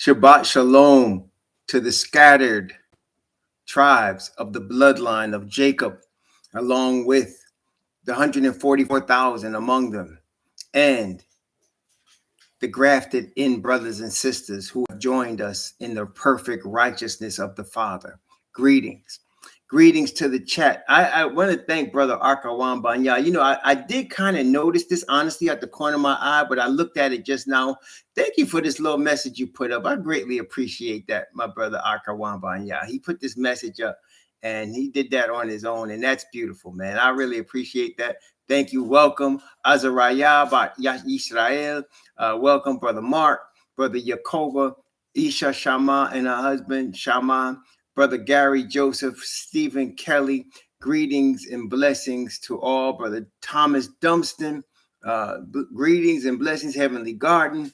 Shabbat Shalom to the scattered tribes of the bloodline of Jacob, along with the 144,000 among them, and the grafted in brothers and sisters who have joined us in the perfect righteousness of the Father. Greetings. Greetings to the chat. I want to thank Brother Arkawan Banya. You know, I did kind of notice this, honestly, at the corner of my eye, but I looked at it just now. Thank you for this little message you put up. I greatly appreciate that, my brother Arkawan Banya. He put this message up, and he did that on his own, and that's beautiful, man. I really appreciate that. Thank you. Welcome, Azariah Israel. Welcome, Brother Mark, Brother Yakoba, Isha Shama, and her husband, Shama. Brother Gary Joseph, Stephen Kelly, greetings and blessings to all. Brother Thomas Dunston, greetings and blessings, Heavenly Garden.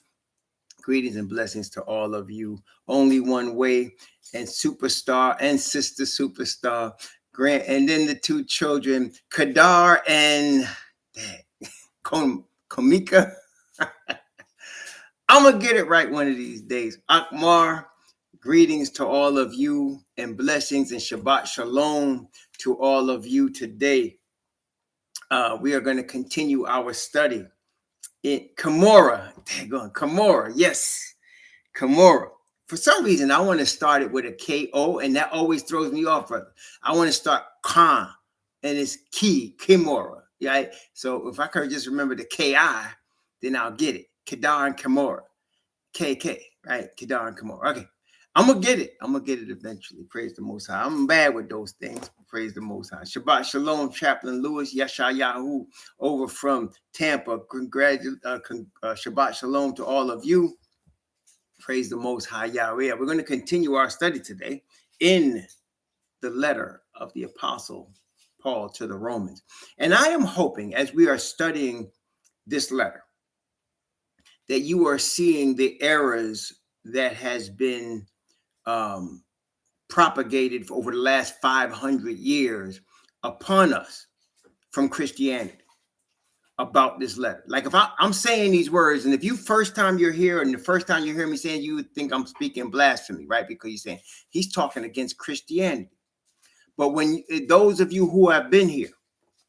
Greetings and blessings to all of you. Only One Way and Superstar and Sister Superstar. Grant, and then the two children, Kadar and Komika. I'm going to get it right one of these days. Akmar. Greetings to all of you and blessings and Shabbat Shalom to all of you today. We are going to continue our study in Kamora. Kamora, yes, Kamora. For some reason, I want to start it with a K-O, and that always throws me off, brother. I want to start Khan, and it's Kimora, right? So if I could just remember the K-I, then I'll get it. Kedar and Kamora. K-K, right? Kedar and Kamora. Okay. I'm going to get it. I'm going to get it eventually. Praise the Most High. I'm bad with those things. Praise the Most High. Shabbat Shalom, Chaplain Lewis Yeshayahu over from Tampa. Shabbat Shalom to all of you. Praise the Most High Yahweh. We're going to continue our study today in the letter of the Apostle Paul to the Romans. And I am hoping, as we are studying this letter, that you are seeing the errors that has been propagated for over the last 500 years upon us from Christianity about this letter. Like if I'm saying these words, and if you first time you're here and the first time you hear me saying, you would think I'm speaking blasphemy, right? Because you're saying he's talking against Christianity. But when those of you who have been here,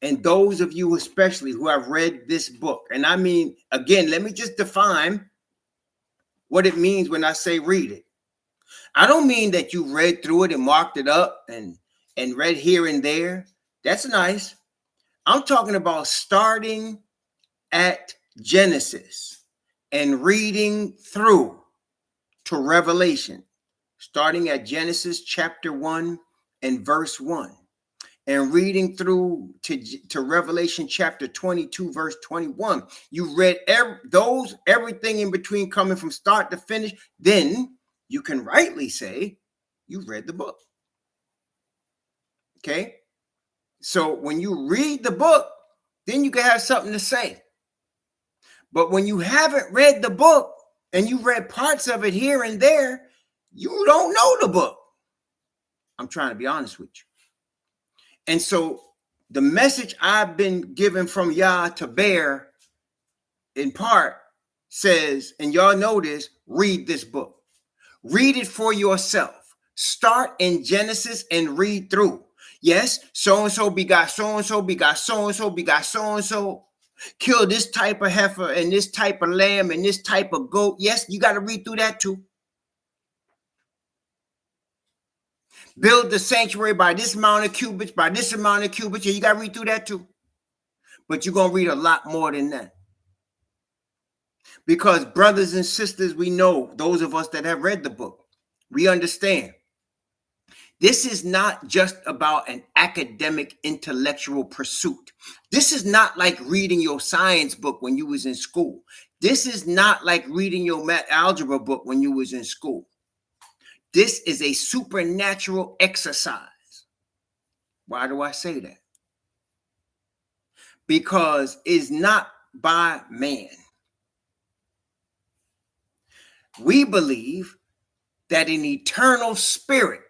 and those of you especially who have read this book, and I mean, again, let me just define what it means when I say read it. I don't mean that you read through it and marked it up and read here and there. That's nice. I'm talking about starting at Genesis and reading through to Revelation, starting at Genesis chapter 1 and verse 1 and reading through to Revelation chapter 22, verse 21. You read everything in between coming from start to finish. Then you can rightly say you read the book. Okay? So when you read the book, then you can have something to say. But when you haven't read the book and you read parts of it here and there, you don't know the book. I'm trying to be honest with you. And so the message I've been given from Yah to bear in part says, and y'all know this, read this book. Read it for yourself. Start in Genesis and read through. Yes, so-and-so begot so-and-so, begot so-and-so, begot so-and-so. Kill this type of heifer and this type of lamb and this type of goat. Yes, you got to read through that too. Build the sanctuary by this amount of cubits, by this amount of cubits. Yeah, you got to read through that too. But you're going to read a lot more than that. Because brothers and sisters, we know, those of us that have read the book, we understand. This is not just about an academic intellectual pursuit. This is not like reading your science book when you was in school. This is not like reading your math algebra book when you was in school. This is a supernatural exercise. Why do I say that? Because it's not by man. We believe that an eternal spirit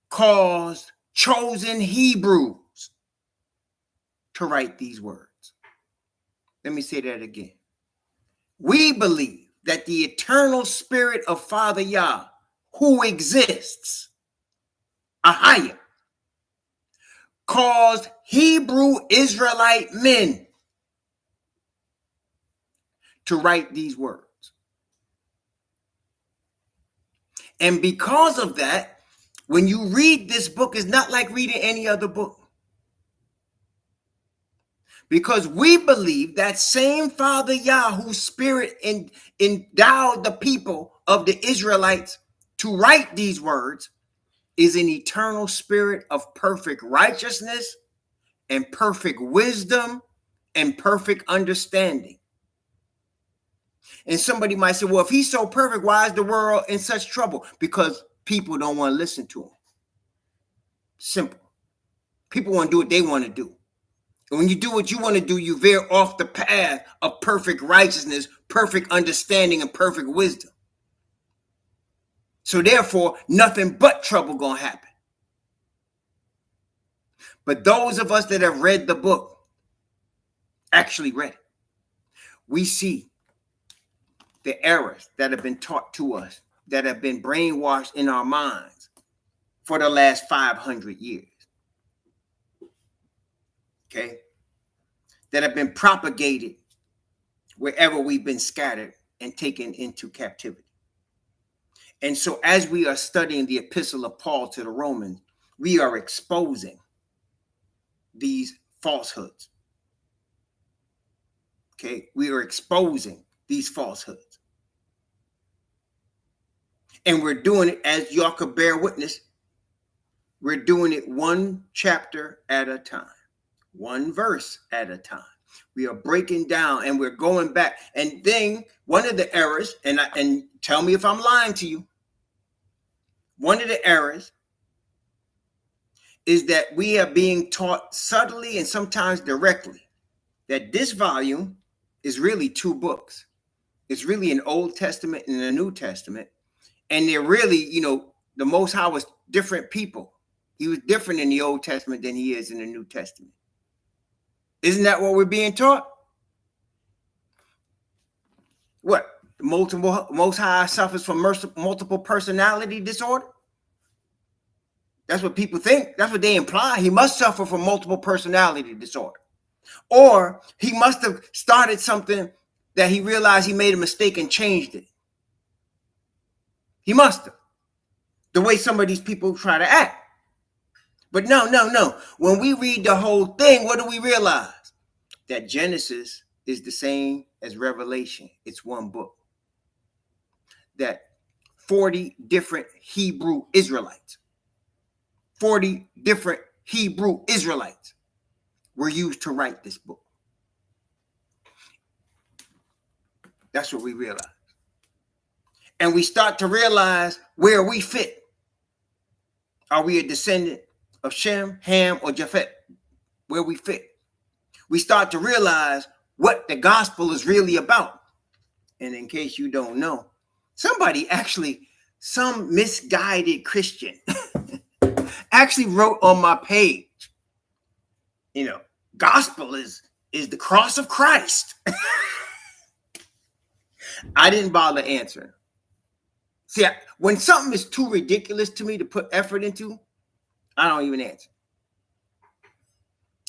caused chosen Hebrews to write these words. Let me say that again. We believe that the eternal spirit of Father Yah, who exists, Ahaya, caused Hebrew Israelite men to write these words. And because of that, when you read this book, it's not like reading any other book. Because we believe that same Father Yah, whose spirit endowed the people of the Israelites to write these words, is an eternal spirit of perfect righteousness and perfect wisdom and perfect understanding. And somebody might say, well, if he's so perfect, why is the world in such trouble? Because people don't want to listen to him. Simple. People want to do what they want to do. And when you do what you want to do, you veer off the path of perfect righteousness, perfect understanding, and perfect wisdom. So therefore, nothing but trouble gonna happen. But those of us that have read the book, actually read it, we see the errors that have been taught to us, that have been brainwashed in our minds for the last 500 years. Okay? That have been propagated wherever we've been scattered and taken into captivity. And so as we are studying the epistle of Paul to the Romans, we are exposing these falsehoods. Okay? We are exposing these falsehoods. And we're doing it, as y'all could bear witness, we're doing it one chapter at a time, one verse at a time. We are breaking down and we're going back. And then one of the errors, and tell me if I'm lying to you, one of the errors is that we are being taught subtly and sometimes directly that this volume is really two books. It's really an Old Testament and a New Testament. And they're really, the Most High was different people. He was different in the Old Testament than he is in the New Testament. Isn't that what we're being taught? What? Most High suffers from multiple personality disorder? That's what people think. That's what they imply. He must suffer from multiple personality disorder. Or he must have started something that he realized he made a mistake and changed it. He must have. The way some of these people try to act. But no. When we read the whole thing, what do we realize? That Genesis is the same as Revelation. It's one book. That 40 different Hebrew Israelites, 40 different Hebrew Israelites were used to write this book. That's what we realize. And we start to realize where we fit. Are we a descendant of Shem, Ham, or Japheth? Where we fit. We start to realize what the gospel is really about. And in case you don't know, some misguided Christian actually wrote on my page, gospel is the cross of Christ. I didn't bother answering. See, when something is too ridiculous to me to put effort into, I don't even answer.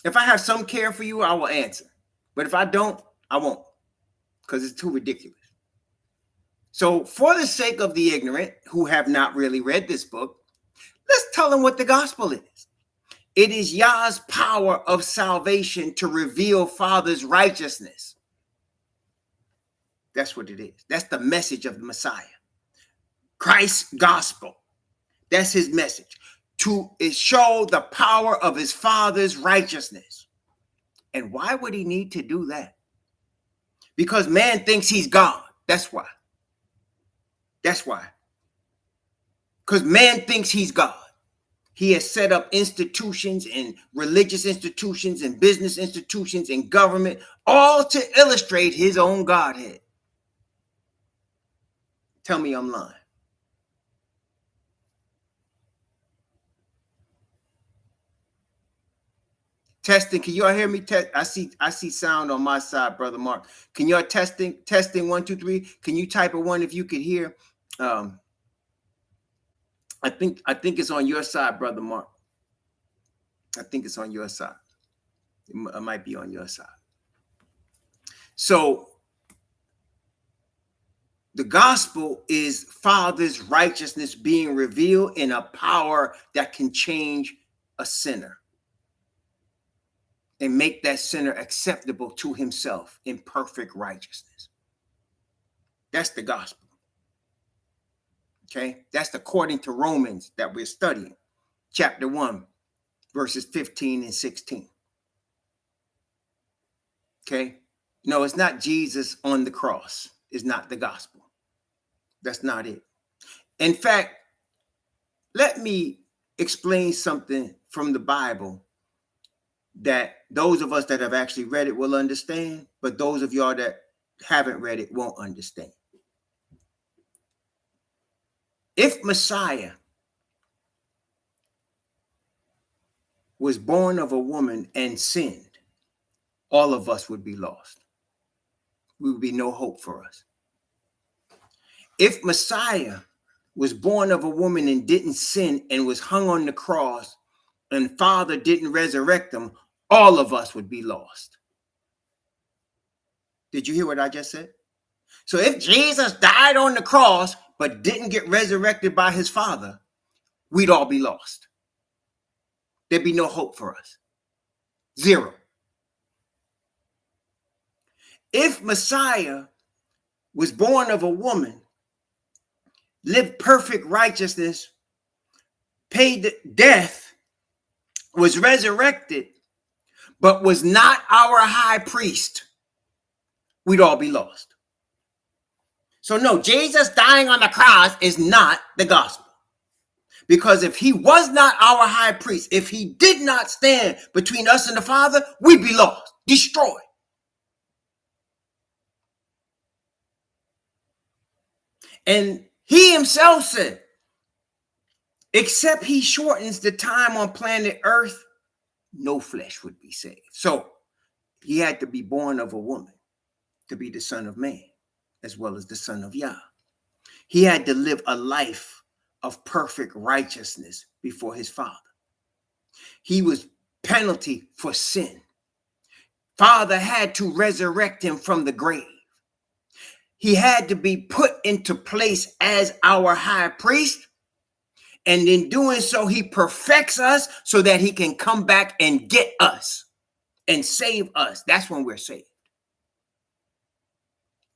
If I have some care for you, I will answer. But if I don't, I won't, because it's too ridiculous. So for the sake of the ignorant who have not really read this book, let's tell them what the gospel is. It is Yah's power of salvation to reveal Father's righteousness. That's what it is. That's the message of the Messiah. Christ's gospel. That's his message. To show the power of his Father's righteousness. And why would he need to do that? Because man thinks he's God. That's why. That's why. Because man thinks he's God. He has set up institutions and religious institutions and business institutions and government, all to illustrate his own Godhead. Tell me I'm lying. Testing. Can y'all hear me? I see sound on my side, Brother Mark. Can y'all testing? 1, 2, 3. Can you type a 1 if you could hear? I think it's on your side, Brother Mark. I think it's on your side. It might be on your side. So the gospel is Father's righteousness being revealed in a power that can change a sinner and make that sinner acceptable to himself in perfect righteousness. That's the gospel. Okay? That's according to Romans that we're studying. Chapter 1, verses 15 and 16. Okay? No, it's not Jesus on the cross. It's not the gospel. That's not it. In fact, let me explain something from the Bible that those of us that have actually read it will understand, but those of y'all that haven't read it won't understand. If Messiah was born of a woman and sinned, all of us would be lost. We would be no hope for us. If Messiah was born of a woman and didn't sin and was hung on the cross and Father didn't resurrect him, all of us would be lost. Did you hear what I just said? So if Jesus died on the cross but didn't get resurrected by his Father, we'd all be lost. There'd be no hope for us. Zero. If Messiah was born of a woman, lived perfect righteousness, paid death, was resurrected, but was not our high priest, we'd all be lost. So no, Jesus dying on the cross is not the gospel. Because if he was not our high priest, if he did not stand between us and the Father, we'd be lost, destroyed. And he himself said, except he shortens the time on planet Earth, no flesh would be saved. So he had to be born of a woman to be the Son of Man, as well as the Son of Yah. He had to live a life of perfect righteousness before his Father. He was penalty for sin. Father had to resurrect him from the grave. He had to be put into place as our high priest. And in doing so, he perfects us so that he can come back and get us and save us. That's when we're saved.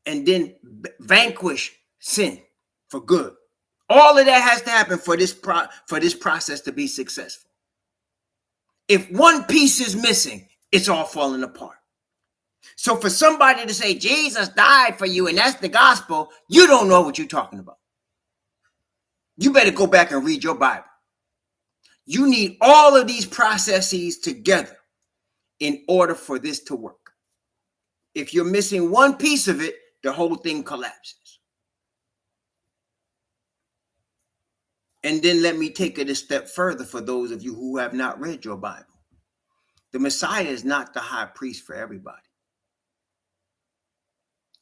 And then vanquish sin for good. All of that has to happen for this process to be successful. If one piece is missing, it's all falling apart. So for somebody to say Jesus died for you and that's the gospel, you don't know what you're talking about. You better go back and read your Bible. You need all of these processes together in order for this to work. If you're missing one piece of it, the whole thing collapses. And then let me take it a step further for those of you who have not read your Bible. The Messiah is not the high priest for everybody.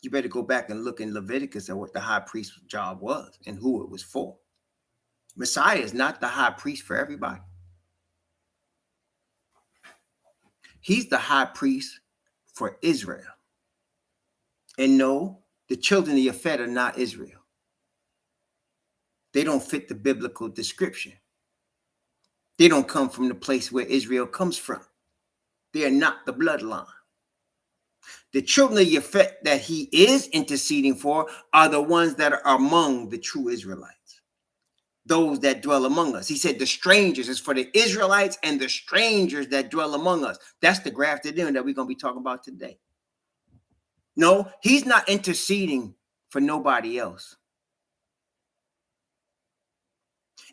You better go back and look in Leviticus at what the high priest's job was and who it was for. Messiah is not the high priest for everybody. He's the high priest for Israel. And no, the children of Yafet are not Israel. They don't fit the biblical description. They don't come from the place where Israel comes from. They are not the bloodline. The children of Yafet that he is interceding for are the ones that are among the true Israelites, those that dwell among us. He said the strangers is for the Israelites and the strangers that dwell among us. That's the grafted in that we're going to be talking about today. No, he's not interceding for nobody else.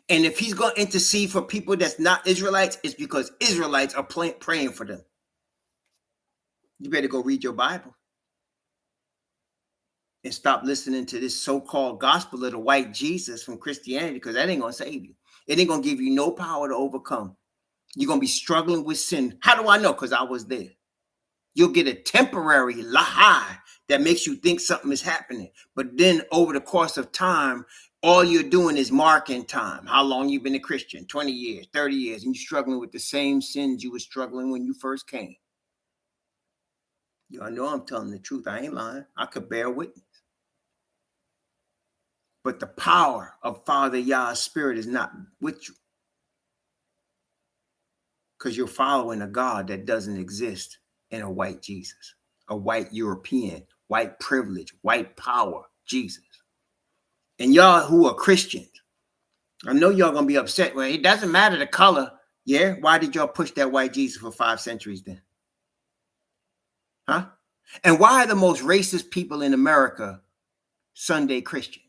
And if he's going to intercede for people that's not Israelites, it's because Israelites are praying for them. You better go read your Bible and stop listening to this so-called gospel of the white Jesus from Christianity, because that ain't going to save you. It ain't going to give you no power to overcome You're going to be struggling with sin. How do I know? Because I was there. You'll get a temporary high that makes you think something is happening. But then over the course of time, all you're doing is marking time. How long you've been a Christian? 20 years, 30 years, and you're struggling with the same sins you were struggling when you first came. Y'all know I'm telling the truth. I ain't lying. I could bear witness. But the power of Father Yah's Spirit is not with you, because you're following a God that doesn't exist in a white Jesus, a white European, white privilege, white power Jesus. And y'all who are Christians, I know y'all gonna be upset. Well, it doesn't matter the color. Yeah, why did y'all push that white Jesus for 5 centuries then? Huh? And why are the most racist people in America Sunday Christians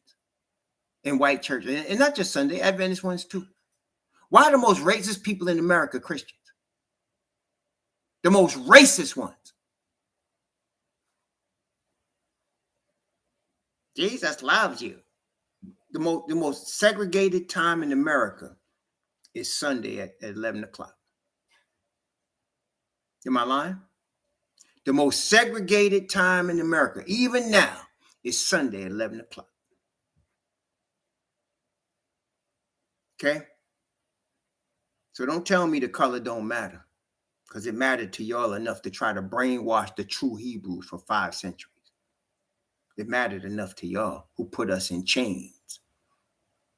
in white churches? And not just Sunday, Adventist ones too. Why are the most racist people in America Christians? The most racist ones. Jesus loves you. The most segregated time in America is Sunday at 11 o'clock. Am I lying? The most segregated time in America, even now, is Sunday at 11 o'clock. Okay? So don't tell me the color don't matter, because it mattered to y'all enough to try to brainwash the true Hebrews for 5 centuries. It mattered enough to y'all who put us in chains,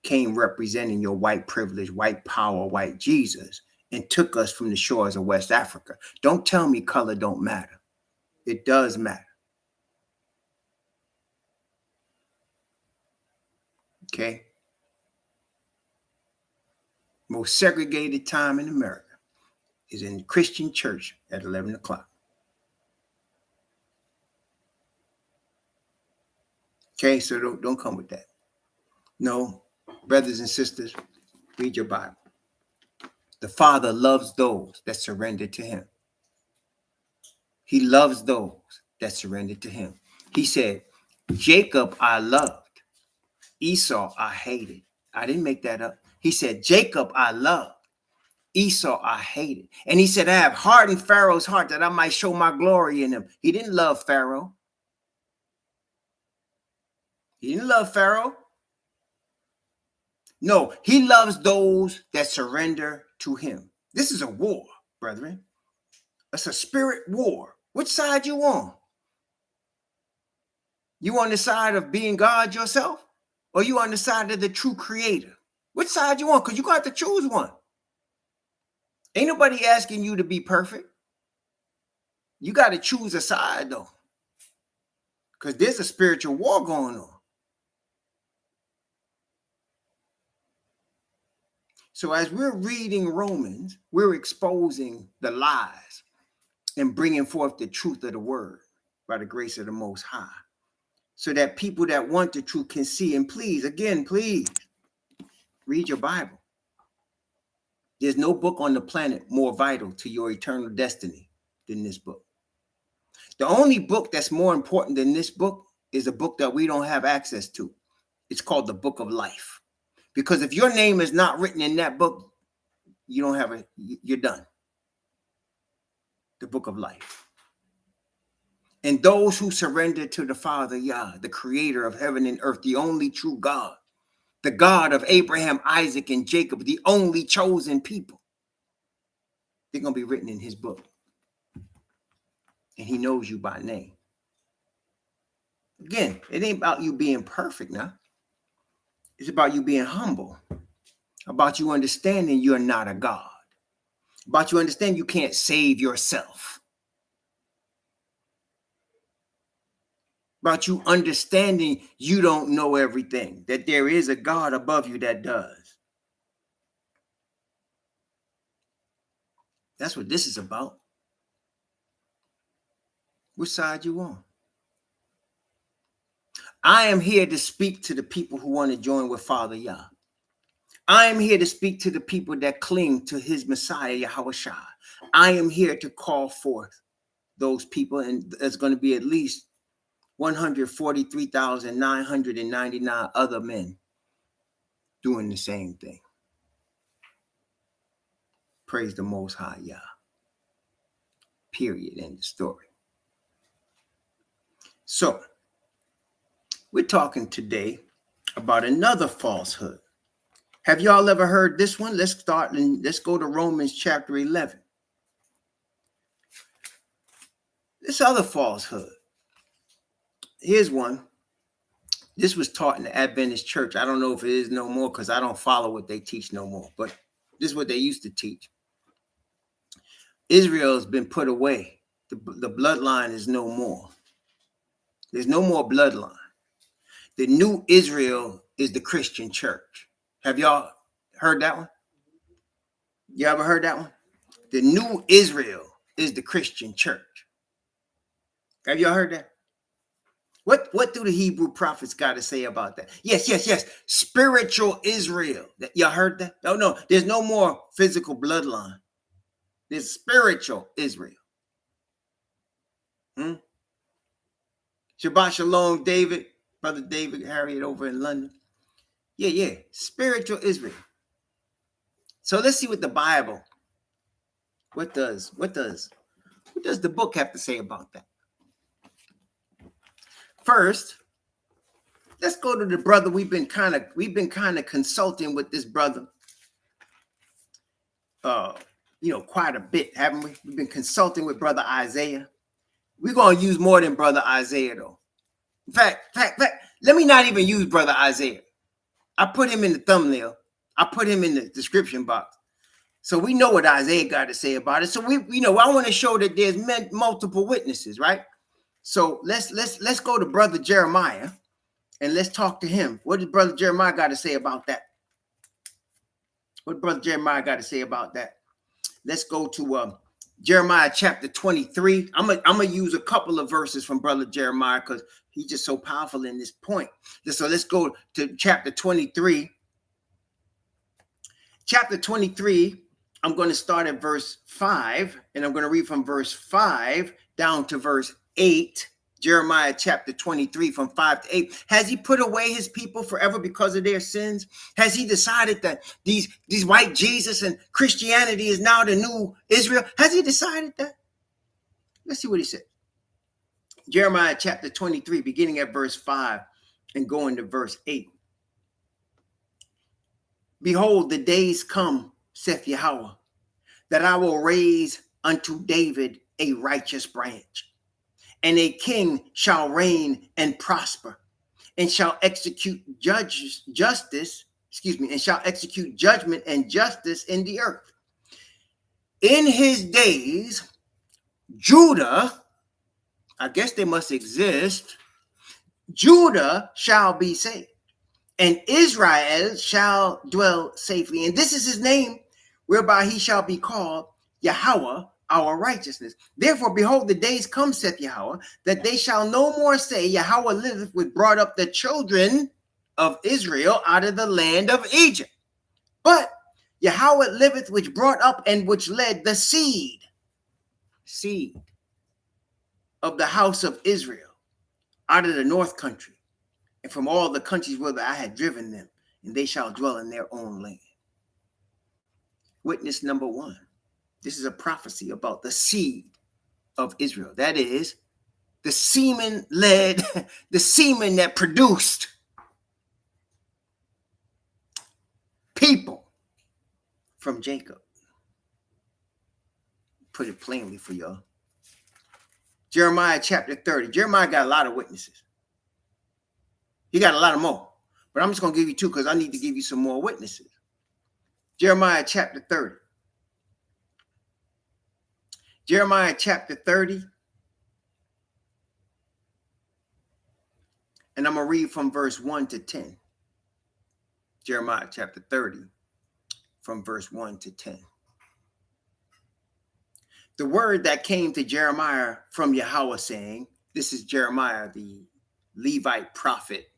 came representing your white privilege, white power, white Jesus, and took us from the shores of West Africa. Don't tell me color don't matter. It does matter. Okay? Most segregated time in America is in the Christian church at 11 o'clock. Okay, so don't come with that. No, brothers and sisters, read your Bible. The Father loves those that surrender to him. He loves those that surrender to him. He said, Jacob I loved, Esau I hated. I didn't make that up. He said, Jacob I loved, Esau I hated. And he said, I have hardened Pharaoh's heart that I might show my glory in him. He didn't love Pharaoh. He didn't love Pharaoh. No, he loves those that surrender to him. This is a war, brethren. It's a spirit war. Which side you on? You on the side of being God yourself? Or you on the side of the true creator? Which side you on? Because you got to choose one. Ain't nobody asking you to be perfect. You got to choose a side, though. Because there's a spiritual war going on. So as we're reading Romans, we're exposing the lies and bringing forth the truth of the word by the grace of the Most High, so that people that want the truth can see. And please, again, please read your Bible. There's no book on the planet more vital to your eternal destiny than this book. The only book that's more important than this book is a book that we don't have access to. It's called the Book of Life. Because if your name is not written in that book, you don't have you're done. The Book of Life. And those who surrender to the Father Yah, the creator of heaven and earth, the only true God, the God of Abraham, Isaac, and Jacob, the only chosen people, they're going to be written in his book. And he knows you by name. Again, it ain't about you being perfect now. It's about you being humble. About you understanding you're not a God. About you understand you can't save yourself. About you understanding you don't know everything. That there is a God above you that does. That's what this is about. Which side you on? I am here to speak to the people who want to join with Father Yah. I am here to speak to the people that cling to his Messiah, Yahweh Shai. I am here to call forth those people, and there's going to be at least 143,999 other men doing the same thing. Praise the Most High Yah. Period. End of story. So, we're talking today about another falsehood. Have y'all ever heard this one? Let's start and let's go to Romans chapter 11. This other falsehood. Here's one. This was taught in the Adventist church. I don't know if it is no more because I don't follow what they teach no more. But this is what they used to teach. Israel has been put away. The bloodline is no more. There's no more bloodline. The new Israel is the Christian church. Have y'all heard that one? You ever heard that one? The new Israel is the Christian church. Have y'all heard that? What do the Hebrew prophets got to say about that? Yes. Spiritual Israel. Y'all heard that? No. There's no more physical bloodline. There's spiritual Israel. Shabbat Shalom, David. Brother David Harriet over in London. Yeah. Spiritual Israel. So let's see what the Bible, what does the book have to say about that? First, let's go to the brother. We've been kind of consulting with this brother, quite a bit, haven't we? We've been consulting with Brother Isaiah. We're gonna use more than Brother Isaiah, though. In fact, let me not even use Brother Isaiah. I put him in the thumbnail. I put him in the description box, so we know what Isaiah got to say about it. So I want to show that there's multiple witnesses, right? So let's go to Brother Jeremiah and let's talk to him. What did Brother Jeremiah got to say about that? Let's go to Jeremiah chapter 23. I'm gonna use a couple of verses from Brother Jeremiah because he's just so powerful in this point. So let's go to chapter 23. Chapter 23, I'm going to start at verse 5, and I'm going to read from verse 5 down to verse 8. Jeremiah chapter 23 from 5 to 8. Has he put away his people forever because of their sins? Has he decided that these white Jesus and Christianity is now the new Israel? Has he decided that? Let's see what he said. Jeremiah chapter 23, beginning at verse 5 and going to verse 8. Behold, the days come, saith Yahweh, that I will raise unto David a righteous branch, and a king shall reign and prosper, and shall execute justice, and shall execute judgment and justice in the earth. In his days, Judah, I guess they must exist, Judah shall be saved, and Israel shall dwell safely. And this is his name, whereby he shall be called Yahweh, our righteousness. Therefore, behold, the days come, saith Yahweh, that they shall no more say, Yahweh liveth, which brought up the children of Israel out of the land of Egypt. But Yahweh liveth, which brought up and which led the seed of the house of Israel out of the north country, and from all the countries whither I had driven them, and they shall dwell in their own land. Witness number 1. This is a prophecy about the seed of Israel. That is, the semen that produced people from Jacob. Put it plainly for y'all. Jeremiah chapter 30. Jeremiah got a lot of witnesses. He got a lot of more. But I'm just going to give you 2 because I need to give you some more witnesses. Jeremiah chapter 30. Jeremiah chapter 30. And I'm going to read from verse 1 to 10. Jeremiah chapter 30 from verse 1 to 10. The word that came to Jeremiah from Yahweh saying, this is Jeremiah, the Levite prophet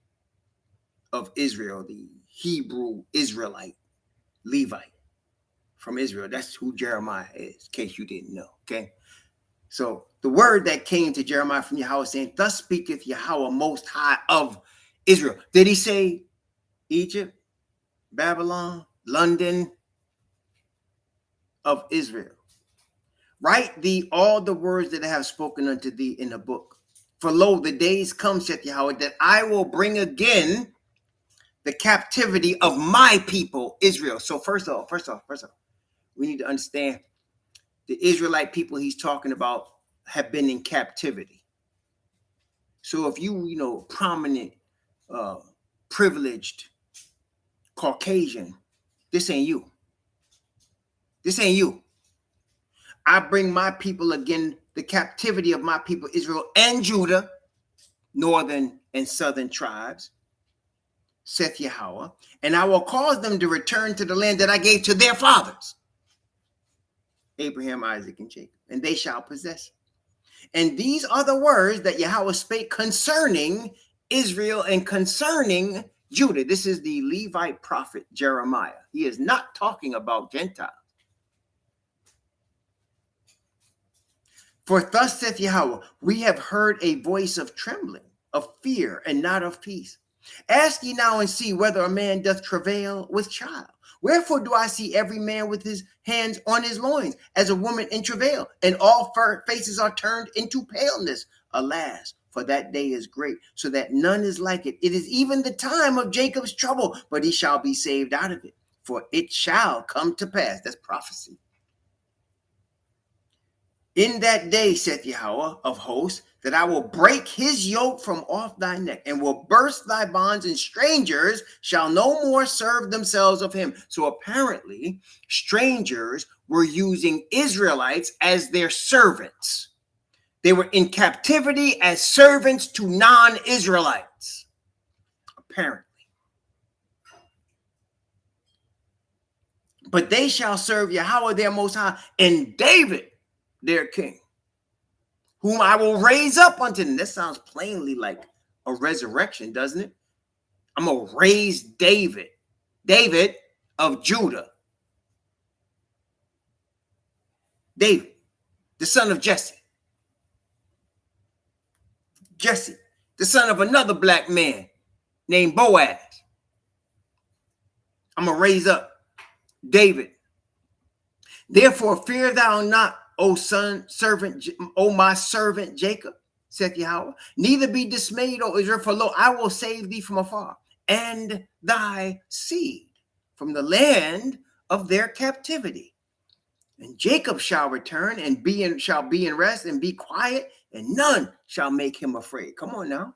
of Israel, the Hebrew Israelite, Levite from Israel. That's who Jeremiah is, in case you didn't know, okay? So the word that came to Jeremiah from Yahweh saying, thus speaketh Yahweh most high of Israel. Did he say Egypt, Babylon, London, of Israel. Write thee all the words that I have spoken unto thee in a book. For lo, the days come, saith Yahweh, that I will bring again the captivity of my people, Israel. So first off, we need to understand the Israelite people he's talking about have been in captivity. So if you prominent, privileged Caucasian, this ain't you. This ain't you. I bring my people again, the captivity of my people, Israel and Judah, northern and southern tribes, saith Yahweh, and I will cause them to return to the land that I gave to their fathers, Abraham, Isaac, and Jacob, and they shall possess it. And these are the words that Yahweh spake concerning Israel and concerning Judah. This is the Levite prophet Jeremiah. He is not talking about Gentiles. For thus saith Yahweh, we have heard a voice of trembling, of fear, and not of peace. Ask ye now and see whether a man doth travail with child. Wherefore do I see every man with his hands on his loins, as a woman in travail, and all faces are turned into paleness? Alas, for that day is great, so that none is like it. It is even the time of Jacob's trouble, but he shall be saved out of it. For it shall come to pass, that's prophecy, in that day, saith Yahweh of hosts, that I will break his yoke from off thy neck and will burst thy bonds, and strangers shall no more serve themselves of him. So apparently, strangers were using Israelites as their servants. They were in captivity as servants to non-Israelites, apparently. But they shall serve Yahweh their Most High, and David their king, whom I will raise up unto them. That sounds plainly like a resurrection, doesn't it? I'm going to raise David of Judah. David, the son of Jesse. Jesse, the son of another black man named Boaz. I'm going to raise up David. Therefore, fear thou not, O my servant Jacob, saith Yahweh. Neither be dismayed, O Israel, for lo, I will save thee from afar, and thy seed from the land of their captivity. And Jacob shall return and shall be in rest and be quiet, and none shall make him afraid. Come on now.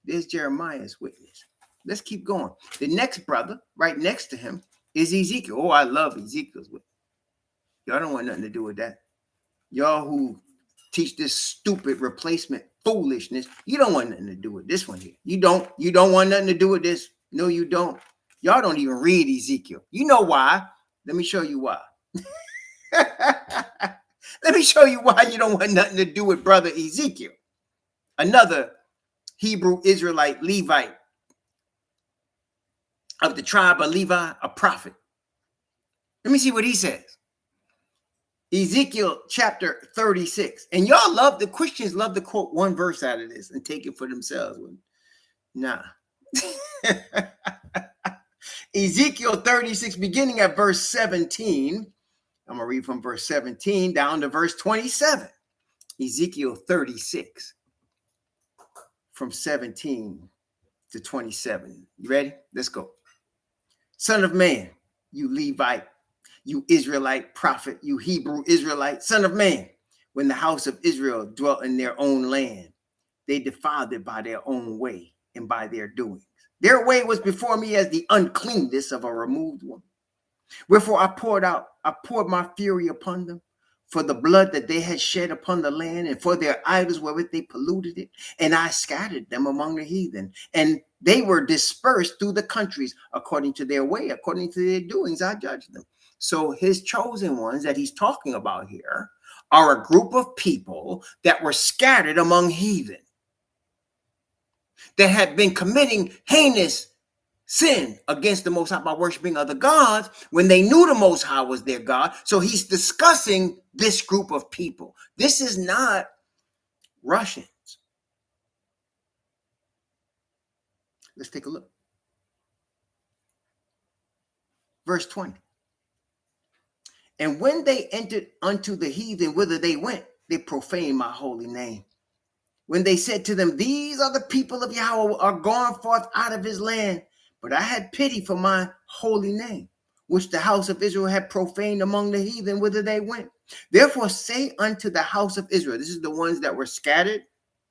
There's Jeremiah's witness. Let's keep going. The next brother, right next to him, is Ezekiel. Oh, I love Ezekiel's witness. Y'all don't want nothing to do with that. Y'all who teach this stupid replacement foolishness, you don't want nothing to do with this one here. You don't want nothing to do with this. No, you don't. Y'all don't even read Ezekiel. You know why? Let me show you why. Let me show you why you don't want nothing to do with brother Ezekiel. Another Hebrew Israelite Levite of the tribe of Levi, a prophet. Let me see what he says. Ezekiel chapter 36. And y'all the Christians love to quote one verse out of this and take it for themselves. Nah. Ezekiel 36, beginning at verse 17. I'm going to read from verse 17 down to verse 27. Ezekiel 36, from 17 to 27. You ready? Let's go. Son of man, you Levite, you Israelite prophet, you Hebrew Israelite, son of man, when the house of Israel dwelt in their own land, they defiled it by their own way and by their doings. Their way was before me as the uncleanness of a removed one. Wherefore I poured my fury upon them for the blood that they had shed upon the land, and for their idols wherewith they polluted it. And I scattered them among the heathen, and they were dispersed through the countries according to their way, according to their doings, I judged them. So his chosen ones that he's talking about here are a group of people that were scattered among heathen, that had been committing heinous sin against the Most High by worshiping other gods when they knew the Most High was their God. So he's discussing this group of people. This is not Russians. Let's take a look. Verse 20. And when they entered unto the heathen whither they went, they profaned my holy name. When they said to them, these are the people of Yahweh are gone forth out of his land. But I had pity for my holy name, which the house of Israel had profaned among the heathen whither they went. Therefore say unto the house of Israel, this is the ones that were scattered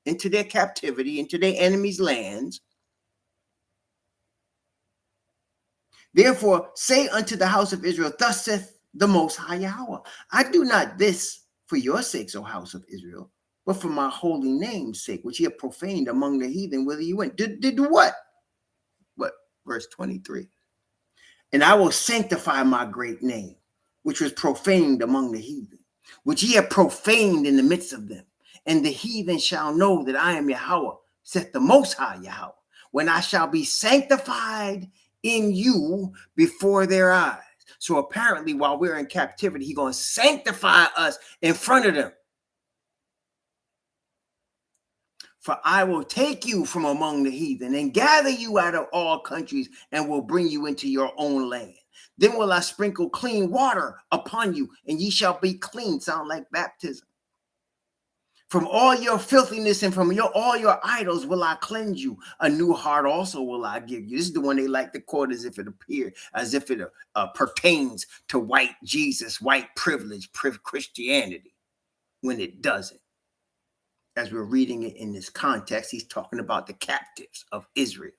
into their captivity, into their enemies' lands. Therefore say unto the house of Israel, thus saith the Most High Yahweh, I do not this for your sakes, O house of Israel, but for my holy name's sake, which ye have profaned among the heathen whither you went. Did what? What? Verse 23. And I will sanctify my great name, which was profaned among the heathen, which ye have profaned in the midst of them. And the heathen shall know that I am Yahweh, saith the Most High Yahweh, when I shall be sanctified in you before their eyes. So apparently, while we're in captivity, he's going to sanctify us in front of them. For I will take you from among the heathen and gather you out of all countries and will bring you into your own land. Then will I sprinkle clean water upon you, and ye shall be clean. Sound like baptism. From all your filthiness and from all your idols will I cleanse you. A new heart also will I give you. This is the one they like to quote as if it appeared, as if it pertains to white Jesus, white privilege, Christianity, when it doesn't. As we're reading it in this context, he's talking about the captives of Israel.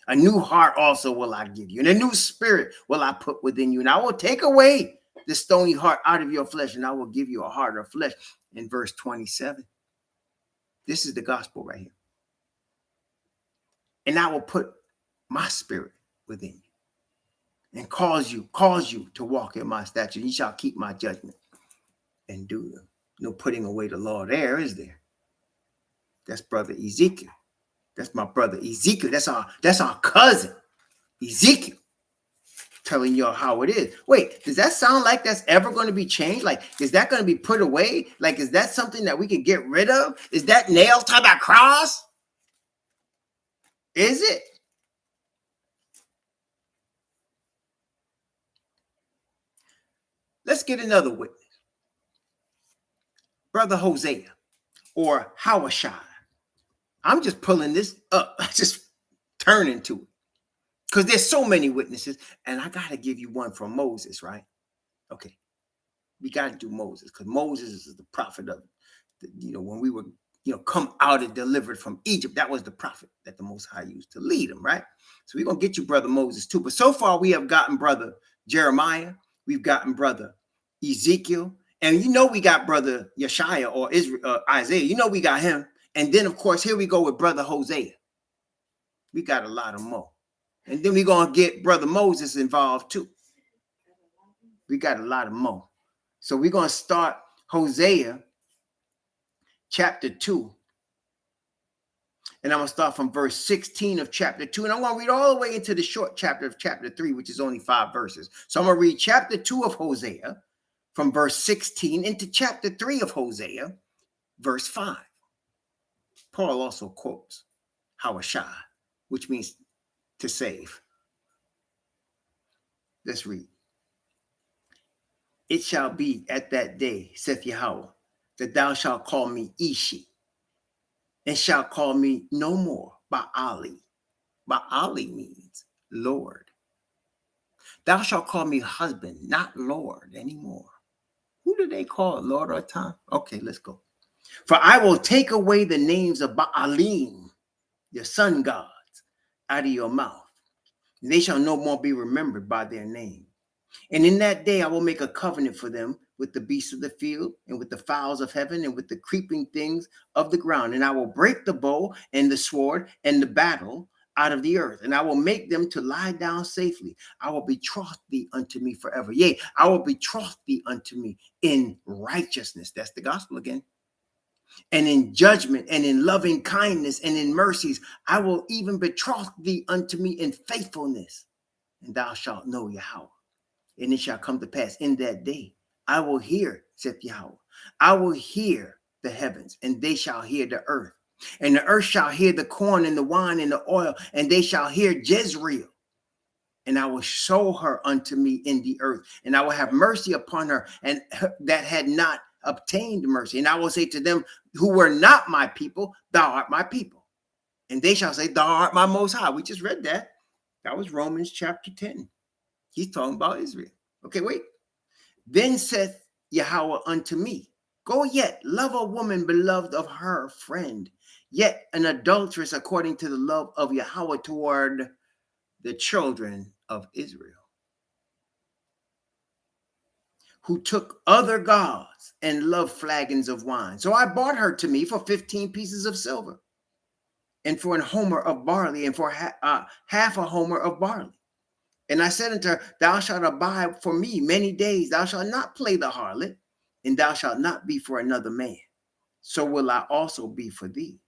A new heart also will I give you, and a new spirit will I put within you. And I will take away the stony heart out of your flesh, and I will give you a heart of flesh. In verse 27, this is the gospel right here. And I will put my spirit within you and cause you to walk in my statutes. You shall keep my judgment and do them. No putting away the law there, is there? That's brother Ezekiel. That's my brother Ezekiel. That's our cousin Ezekiel telling y'all how it is. Wait, does that sound like that's ever going to be changed? Like, is that going to be put away? Like, is that something that we can get rid of? Is that nailed to that cross? Is it? Let's get another witness. Brother Hosea or Hawashai. I'm just pulling this up. Just turning to it. Because there's so many witnesses. And I got to give you one from Moses, right? Okay. We got to do Moses. Because Moses is the prophet of, when we were, come out and delivered from Egypt. That was the prophet that the Most High used to lead them, right? So we're going to get you brother Moses too. But so far we have gotten brother Jeremiah. We've gotten brother Ezekiel. And we got brother Yeshaya or Isaiah. We got him. And then, of course, here we go with brother Hosea. We got a lot of more. And then we're going to get brother Moses involved too. We got a lot of more. So we're going to start Hosea chapter 2. And I'm going to start from verse 16 of chapter 2. And I'm going to read all the way into the short chapter of chapter 3, which is only 5 verses. So I'm going to read chapter 2 of Hosea from verse 16 into chapter 3 of Hosea, verse 5. Paul also quotes Hawashai, which means to save. Let's read. It shall be at that day, saith Yahweh, that thou shalt call me Ishi, and shalt call me no more Baali. Baali means Lord. Thou shalt call me husband, not Lord anymore. Who do they call Lord or time? Okay, let's go. For I will take away the names of Baalim, your sun gods, out of your mouth. And they shall no more be remembered by their name. And in that day I will make a covenant for them with the beasts of the field and with the fowls of heaven and with the creeping things of the ground. And I will break the bow and the sword and the battle out of the earth. And I will make them to lie down safely. I will betroth thee unto me forever. Yea, I will betroth thee unto me in righteousness. That's the gospel again. And in judgment and in loving kindness and in mercies, I will even betroth thee unto me in faithfulness. And thou shalt know Yahweh. And it shall come to pass in that day, I will hear, saith Yahweh. I will hear the heavens, and they shall hear the earth. And the earth shall hear the corn and the wine and the oil, and they shall hear Jezreel. and I will show her unto me in the earth, and I will have mercy upon her, and that had not obtained mercy. And I will say to them who were not my people, thou art my people. And they shall say, thou art my most high. We just read that. That was Romans chapter 10. He's talking about Israel. Okay, wait. Then saith Yahweh unto me, go yet, love a woman beloved of her friend, yet an adulteress according to the love of Yahweh toward the children of Israel, who took other gods and loved flagons of wine. So I bought her to me for 15 pieces of silver, and for an homer of barley, and for half a homer of barley. And I said unto her, thou shalt abide for me many days. Thou shalt not play the harlot, and thou shalt not be for another man. So will I also be for thee.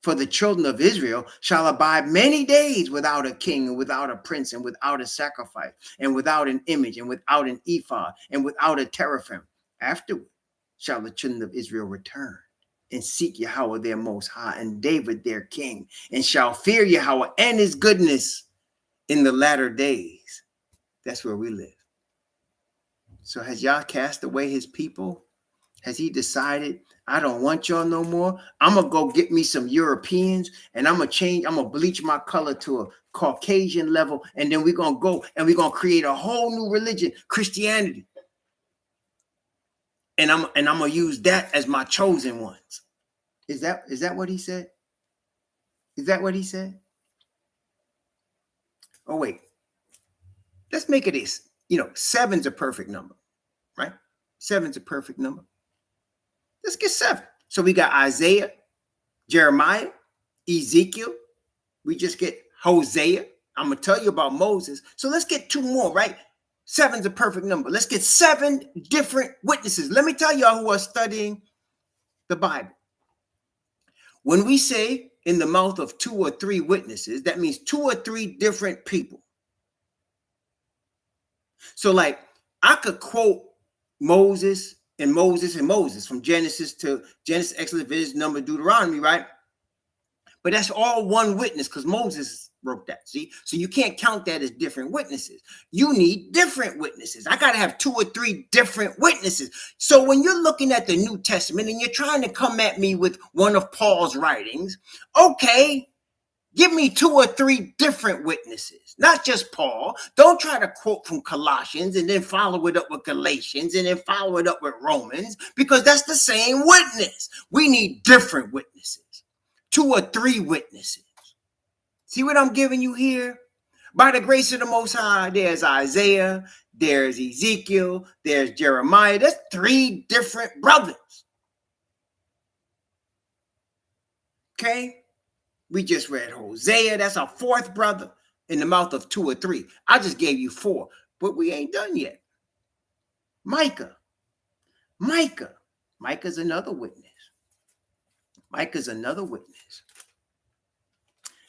For the children of Israel shall abide many days without a king, and without a prince, and without a sacrifice, and without an image, and without an ephod, and without a teraphim. Afterward shall the children of Israel return, and seek Yahweh their most high, and David their king, and shall fear Yahweh and his goodness in the latter days. That's where we live. So has Yah cast away his people? Has he decided, I don't want y'all no more? I'm going to go get me some Europeans, and I'm going to bleach my color to a Caucasian level, and then we're going to go and we're going to create a whole new religion, Christianity. And I'm going to use that as my chosen ones. Is that what he said? Is that what he said? Oh, wait. Let's make it this. 7's a perfect number, right? 7's a perfect number. Let's get 7. So we got Isaiah, Jeremiah, Ezekiel. We just get Hosea. I'm going to tell you about Moses. So let's get 2 more, right? 7's a perfect number. Let's get 7 different witnesses. Let me tell y'all who are studying the Bible. When we say in the mouth of 2 or 3 witnesses, that means 2 or 3 different people. So like I could quote Moses and Moses and Moses from Genesis, Exodus, Leviticus, Numbers, Deuteronomy, right? But that's all one witness because Moses wrote that, see? So you can't count that as different witnesses. You need different witnesses. I got to have 2 or 3 different witnesses. So when you're looking at the New Testament and you're trying to come at me with one of Paul's writings, okay, give me 2 or 3 different witnesses, not just Paul. Don't try to quote from Colossians and then follow it up with Galatians and then follow it up with Romans, because that's the same witness. We need different witnesses, 2 or 3 witnesses. See what I'm giving you here? By the grace of the Most High, there's Isaiah, there's Ezekiel, there's Jeremiah. There's 3 different brothers. Okay? We just read Hosea. That's our 4th brother in the mouth of 2 or 3. I just gave you 4, but we ain't done yet. Micah. Micah's another witness.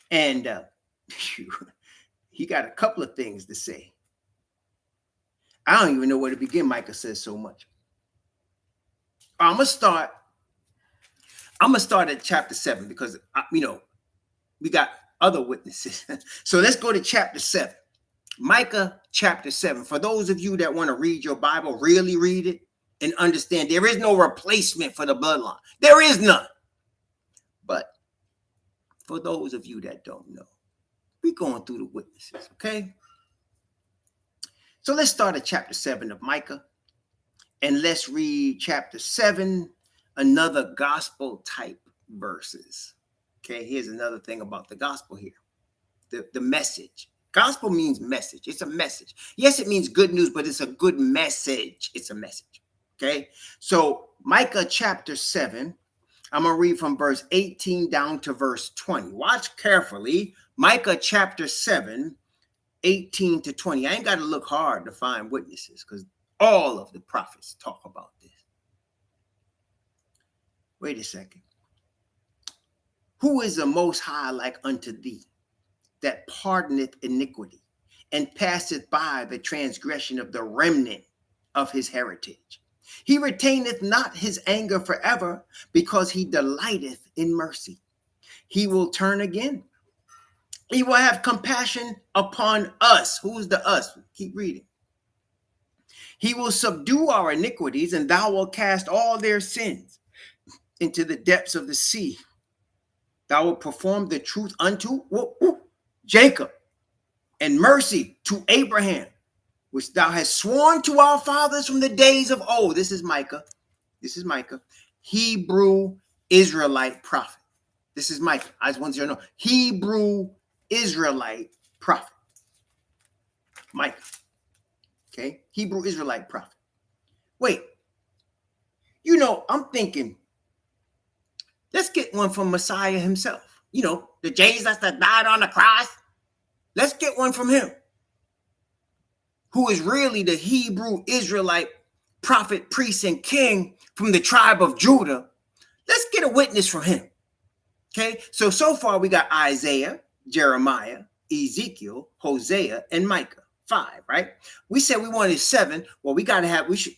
And he got a couple of things to say. I don't even know where to begin. Micah says so much. I'm going to start at chapter 7 because, we got other witnesses. So let's go to chapter 7. Micah chapter 7. For those of you that want to read your Bible, really read it and understand there is no replacement for the bloodline. There is none. But for those of you that don't know, we're going through the witnesses, okay? So let's start at chapter 7 of Micah. And let's read chapter 7, another gospel type verses. Okay, here's another thing about the gospel here. The message. Gospel means message. It's a message. Yes, it means good news, but it's a good message. It's a message. Okay, so Micah chapter 7, I'm going to read from verse 18 down to verse 20. Watch carefully. Micah chapter 7, 18 to 20. I ain't got to look hard to find witnesses because all of the prophets talk about this. Wait a second. Who is the Most High like unto thee, that pardoneth iniquity, and passeth by the transgression of the remnant of his heritage? He retaineth not his anger forever, because he delighteth in mercy. He will turn again He will have compassion upon us. Who's the us? Keep reading. He will subdue our iniquities, and thou wilt cast all their sins into the depths of the sea. Thou wilt perform the truth unto Jacob, and mercy to Abraham, which thou hast sworn to our fathers from the days of old. This is Micah. This is Micah. Hebrew Israelite prophet. This is Micah. I just want you to know. Hebrew Israelite prophet. Micah. Okay? Hebrew Israelite prophet. Wait. You know, I'm thinking, let's get one from Messiah himself. You know, the Jesus that died on the cross. Let's get one from him, who is really the Hebrew Israelite prophet, priest, and king from the tribe of Judah. Let's get a witness from him. Okay, so far we got Isaiah, Jeremiah, Ezekiel, Hosea, and Micah. 5, right? We said we wanted 7. Well, we should,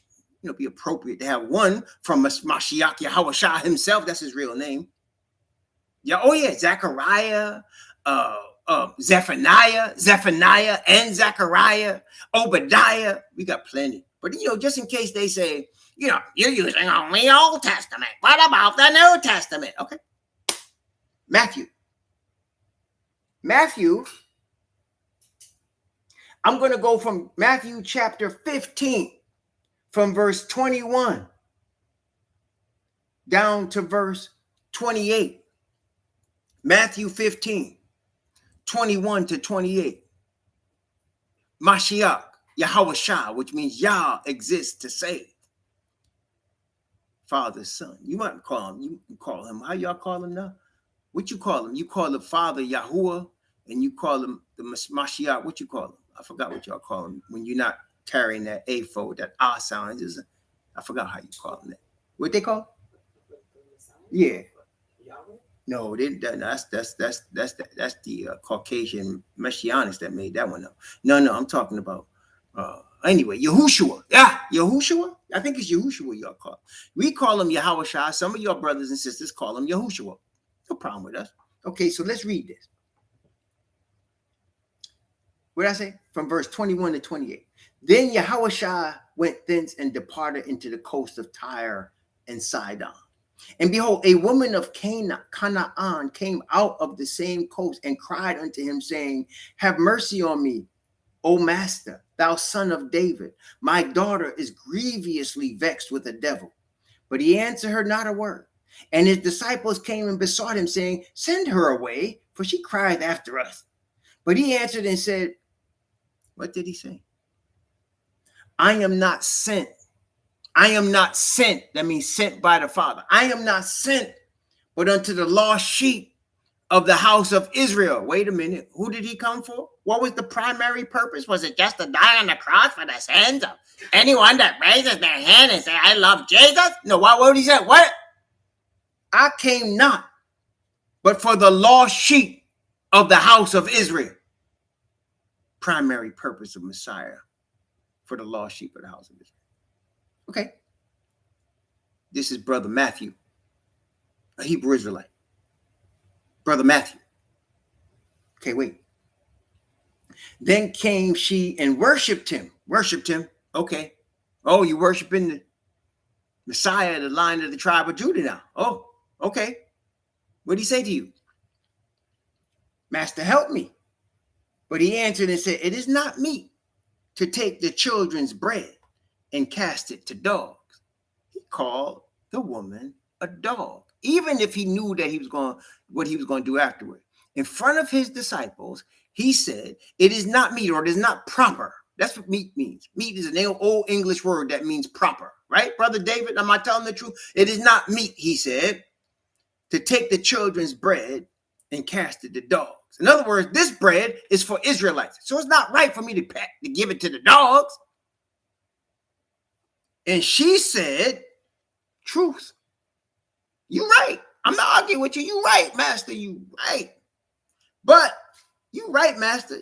be appropriate to have one from Mashiach Yahushua himself. That's his real name. Yeah, oh yeah, Zechariah, Zephaniah, and Zechariah, Obadiah. We got plenty. But, just in case they say, you're using only Old Testament. What about the New Testament? Okay. Matthew, I'm going to go from Matthew chapter 15, from verse 21 down to verse 28. Matthew 15, 21 to 28. Mashiach, Yahushua, which means Yah exists to save. Father, Son. You might call him. You can call him. How y'all call him now? What you call him? You call the Father Yahuwah, and you call him the Mashiach. What you call him? I forgot what y'all call him when you're not carrying that A fold, that ah sound. I forgot how you call him that. What they call? Yeah. No, that's the Caucasian messianics that made that one up. No, I'm talking about anyway, Yahushua. Yeah, Yahushua. I think it's Yahushua y'all call. We call him Yahushua. Some of your brothers and sisters call him Yahushua. No problem with us. Okay, so let's read this. What did I say? From verse 21 to 28. Then Yahushua went thence and departed into the coast of Tyre and Sidon. And behold, a woman of Canaan came out of the same coast and cried unto him, saying, have mercy on me, O master, thou son of David. My daughter is grievously vexed with a devil. But he answered her not a word. And his disciples came and besought him, saying, send her away, for she crieth after us. But he answered and said, what did he say? I am not sent. I am not sent. That means sent by the Father. I am not sent, but unto the lost sheep of the house of Israel. Wait a minute. Who did he come for? What was the primary purpose? Was it just to die on the cross for the sins of anyone that raises their hand and say, I love Jesus? No, what would he say? What? I came not, but for the lost sheep of the house of Israel. Primary purpose of Messiah, for the lost sheep of the house of Israel. Okay. This is Brother Matthew, a Hebrew Israelite. Brother Matthew. Okay, wait. Then came she and worshipped him. Okay. Oh, you worshiping the Messiah, the Lion of the tribe of Judah now. Oh, okay. What did he say to you? Master, help me. But he answered and said, it is not meet to take the children's bread and cast it to dogs. He called the woman a dog, even if he knew that what he was going to do afterward. In front of his disciples, he said, it is not meet, or it is not proper. That's what meat means. Meat is an old English word that means proper, right? Brother David, am I telling the truth? It is not meet, he said, to take the children's bread and cast it to dogs. In other words, this bread is for Israelites. So it's not right for me to give it to the dogs. And she said, truth. You're right. I'm not arguing with you. You're right, master. You right. But you're right, master.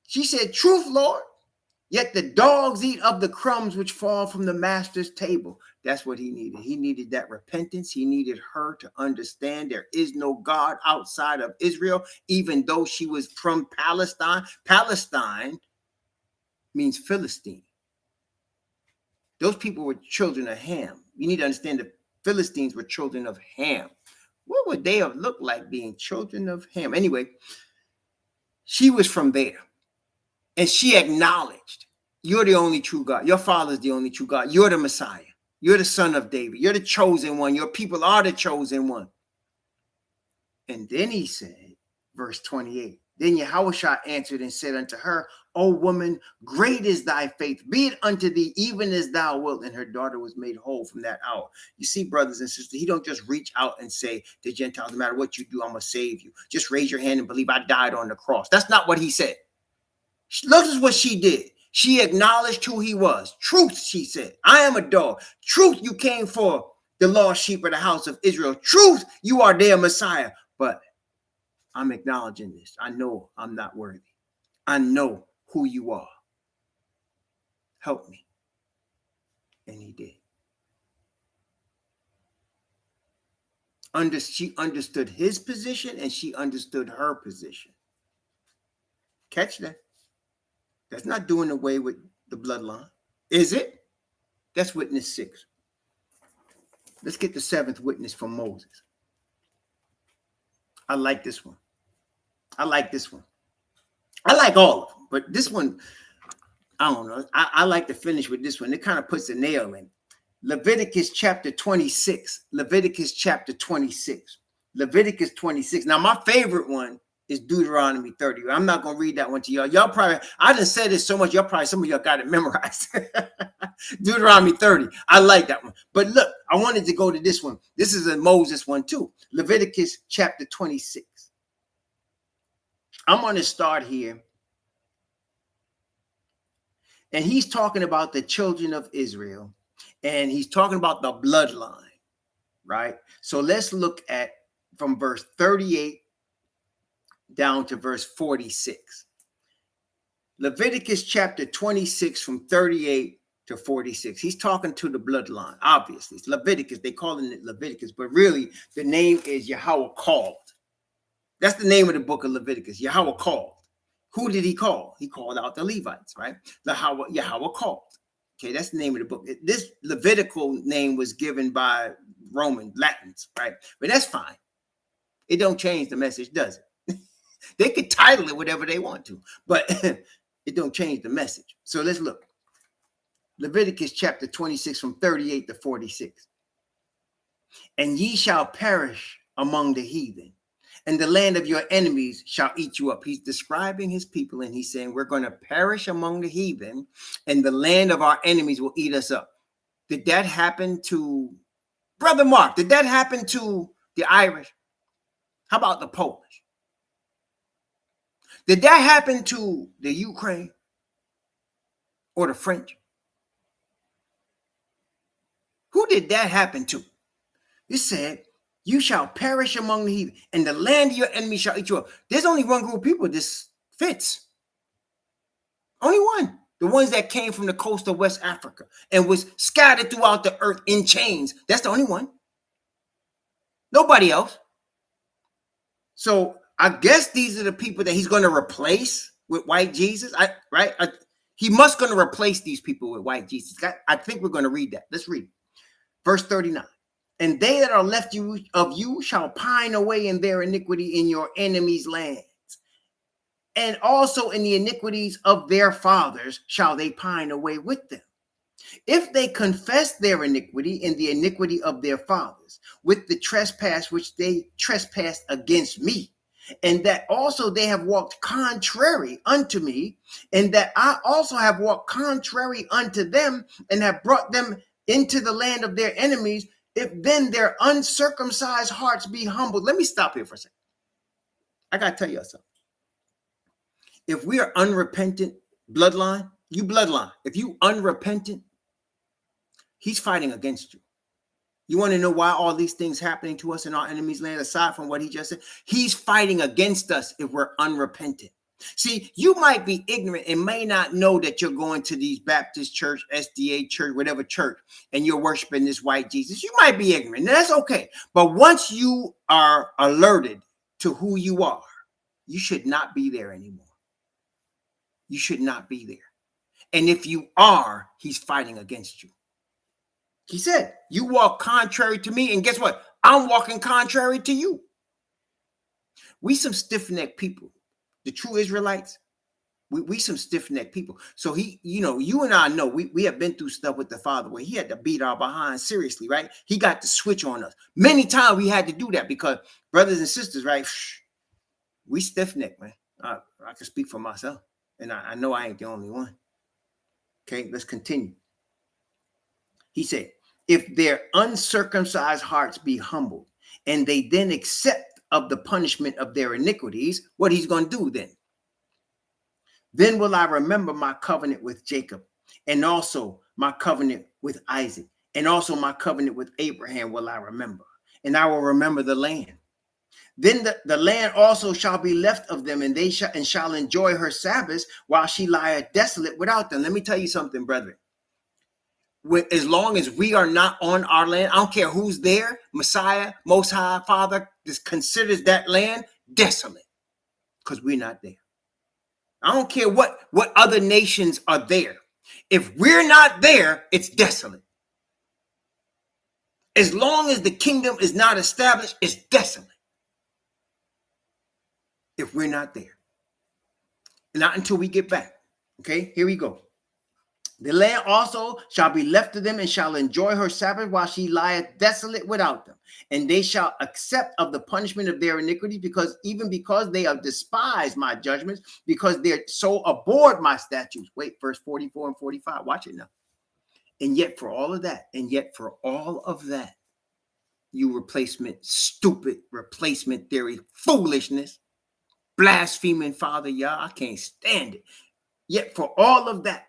She said, truth, Lord. Yet the dogs eat of the crumbs which fall from the master's table. That's what he needed. He needed that repentance. He needed her to understand there is no God outside of Israel, even though she was from Palestine. Palestine means Philistine. Those people were children of Ham. You need to understand the Philistines were children of Ham. What would they have looked like being children of Ham? Anyway, she was from there. And she acknowledged, you're the only true God. Your father's the only true God. You're the Messiah. You're the son of David. You're the chosen one. Your people are the chosen one. And then he said, verse 28, then Yahushua answered and said unto her, O woman, great is thy faith. Be it unto thee even as thou wilt. And her daughter was made whole from that hour. You see, brothers and sisters, he don't just reach out and say to Gentiles, no matter what you do, I'm going to save you. Just raise your hand and believe I died on the cross. That's not what he said. Look at what she did. She acknowledged who he was. Truth, she said. I am a dog. Truth, you came for the lost sheep of the house of Israel. Truth, you are their Messiah. But I'm acknowledging this. I know I'm not worthy. I know who you are. Help me. And he did. She understood his position and she understood her position. Catch that. That's not doing away with the bloodline. Is it? That's witness 6. Let's get the 7th witness from Moses. I like this one. I like this one. I like all of them, but this one, I don't know. I like to finish with this one. It kind of puts a nail in. Leviticus chapter 26. Leviticus chapter 26. Leviticus 26. Now, my favorite one is Deuteronomy 30. I'm not going to read that one to y'all. Y'all probably, I done said it so much, some of y'all got it memorized. Deuteronomy 30. I like that one. But look, I wanted to go to this one. This is a Moses one too. Leviticus chapter 26. I'm going to start here. And he's talking about the children of Israel. And he's talking about the bloodline, right? So let's look at from verse 38 down to verse 46. Leviticus chapter 26 from 38 to 46. He's talking to the bloodline. Obviously, it's Leviticus. They call it Leviticus, but really the name is Yahweh called. That's the name of the book of Leviticus. Yahweh called. Who did he call? He called out the Levites, right? Yahweh called. Okay, that's the name of the book. This Levitical name was given by Roman Latins, right? But that's fine. It don't change the message, does it? They could title it whatever they want to, but it don't change the message. So let's look. Leviticus chapter 26 from 38 to 46. And ye shall perish among the heathen, and the land of your enemies shall eat you up. He's describing his people, and he's saying we're going to perish among the heathen, and the land of our enemies will eat us up. Did that happen to Brother Mark? Did that happen to the Irish? How about the Polish? Did that happen to the Ukraine or the French? Who did that happen to? It said, you shall perish among the heathen, and the land of your enemy shall eat you up. There's only one group of people this fits. Only one. The ones that came from the coast of West Africa and was scattered throughout the earth in chains. That's the only one. Nobody else. So I guess these are the people that he's going to replace with white Jesus. He must going to replace these people with white Jesus. I think we're going to read that. Let's read. Verse 39. And they that are left of you shall pine away in their iniquity in your enemies' lands. And also in the iniquities of their fathers shall they pine away with them. If they confess their iniquity in the iniquity of their fathers, with the trespass which they trespassed against me, and that also they have walked contrary unto me, and that I also have walked contrary unto them, and have brought them into the land of their enemies, if then their uncircumcised hearts be humbled. Let me stop here for a second. I got to tell you something. If we are unrepentant bloodline, you bloodline, if you unrepentant, he's fighting against you. You want to know why all these things happening to us in our enemy's land, aside from what he just said? He's fighting against us if we're unrepentant. See, you might be ignorant and may not know that you're going to these Baptist church, SDA church, whatever church, and you're worshiping this white Jesus. You might be ignorant. That's okay. But once you are alerted to who you are, you should not be there anymore. You should not be there. And if you are, he's fighting against you. He said, you walk contrary to me, and guess what? I'm walking contrary to you. We some stiff-necked people. The true Israelites, we some stiff-necked people. So he, you and I know we have been through stuff with the Father where he had to beat our behind seriously, right? He got the switch on us. Many times we had to do that because brothers and sisters, right? We stiff-necked, man. I can speak for myself, and I know I ain't the only one. Okay, let's continue. He said, if their uncircumcised hearts be humbled, and they then accept of the punishment of their iniquities, what he's going to do then? Then will I remember my covenant with Jacob, and also my covenant with Isaac, and also my covenant with Abraham will I remember, and I will remember the land. Then the land also shall be left of them, and they shall enjoy her Sabbaths while she lieth desolate without them. Let me tell you something, brethren. As long as we are not on our land, I don't care who's there, Messiah, Most High, Father, just considers that land desolate because we're not there. I don't care what other nations are there. If we're not there, it's desolate. As long as the kingdom is not established, it's desolate. If we're not there. Not until we get back. Okay, here we go. The land also shall be left to them, and shall enjoy her Sabbath while she lieth desolate without them. And they shall accept of the punishment of their iniquity, because they have despised my judgments, because they're so abhorred my statutes. Wait, verse 44 and 45. Watch it now. And yet for all of that, you stupid replacement theory, foolishness, blaspheming Father Yah, I can't stand it. Yet for all of that,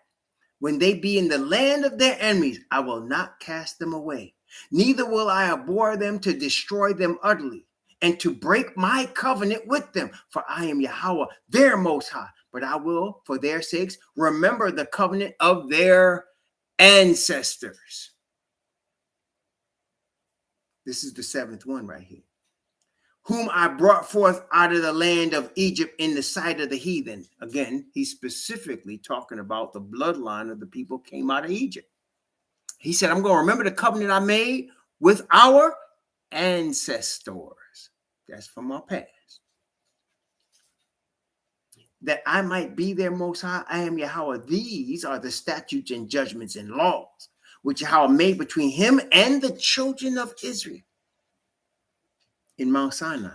when they be in the land of their enemies, I will not cast them away. Neither will I abhor them to destroy them utterly, and to break my covenant with them. For I am Yahweh, their Most High. But I will, for their sakes, remember the covenant of their ancestors. This is the seventh one right here. Whom I brought forth out of the land of Egypt in the sight of the heathen. Again, he's specifically talking about the bloodline of the people who came out of Egypt. He said, I'm going to remember the covenant I made with our ancestors. That's from our past. That I might be their Most High. I am Yahweh. These are the statutes and judgments and laws which Yahweh made between him and the children of Israel in Mount Sinai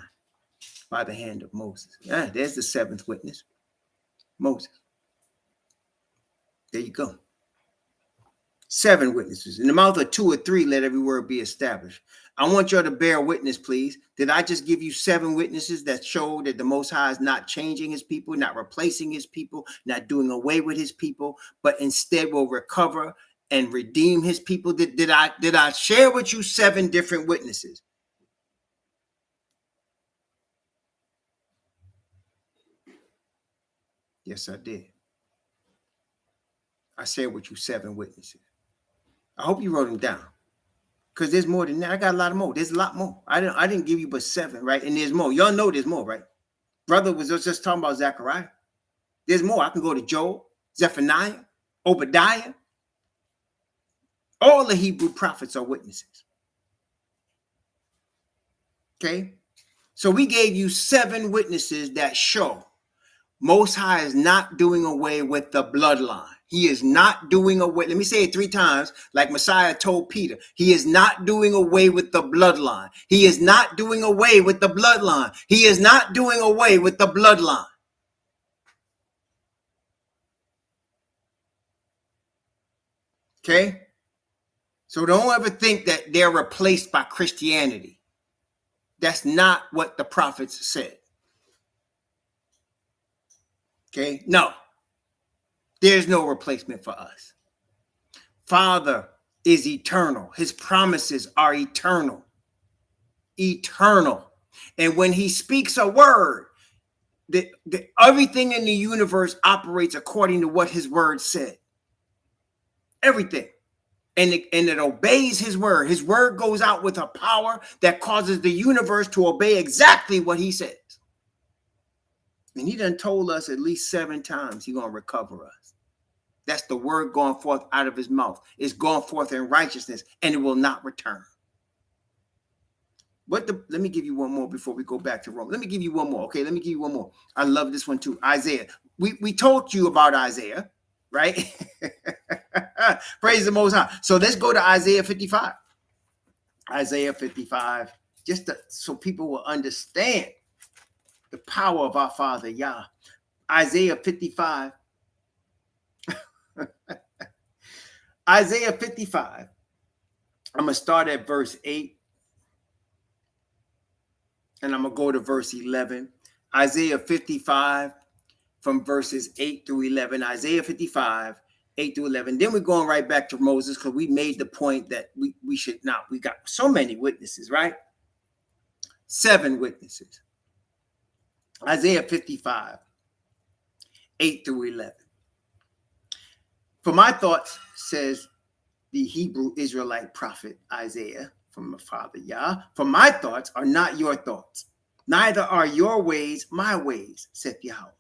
by the hand of Moses. There's the seventh witness, Moses. There you go. 7 witnesses. In the mouth of 2 or 3, let every word be established. I want you all to bear witness, please. Did I just give you 7 witnesses that show that the Most High is not changing his people, not replacing his people, not doing away with his people, but instead will recover and redeem his people? Did I share with you 7 different witnesses? Yes, I did. I shared with you 7 witnesses. I hope you wrote them down, because there's more than that. I got a lot more. There's a lot more. I didn't give you but 7, right? And there's more. Y'all know there's more, right? Brother was just talking about Zechariah. There's more. I can go to Joel, Zephaniah, Obadiah. All the Hebrew prophets are witnesses. Okay? So we gave you 7 witnesses that show Most High is not doing away with the bloodline. He is not doing away. Let me say it 3 times, like Messiah told Peter. He is not doing away with the bloodline. He is not doing away with the bloodline. He is not doing away with the bloodline. Okay? So don't ever think that they're replaced by Christianity. That's not what the prophets said. Okay? No. There's no replacement for us. Father is eternal. His promises are eternal. Eternal. And when he speaks a word, everything in the universe operates according to what his word said. Everything. And it obeys his word. His word goes out with a power that causes the universe to obey exactly what he says. And he done told us at least 7 times he's going to recover us. That's the word going forth out of his mouth. It's going forth in righteousness, and it will not return. Let me give you one more before we go back to Rome. Let me give you one more. Okay, let me give you one more. I love this one too. Isaiah. We told you about Isaiah, right? Praise the Most High. So let's go to Isaiah 55. Isaiah 55, so people will understand the power of our Father Yah. Isaiah 55. Isaiah 55. I'm going to start at verse 8. And I'm going to go to verse 11. Isaiah 55 from verses 8 through 11. Isaiah 55, 8 through 11. Then we're going right back to Moses because we made the point that we should not. We got so many witnesses, right? 7 witnesses. Isaiah 55, 8 through 11. For my thoughts, says the Hebrew Israelite prophet Isaiah, from the Father Yah, for my thoughts are not your thoughts, neither are your ways my ways, saith Yahweh.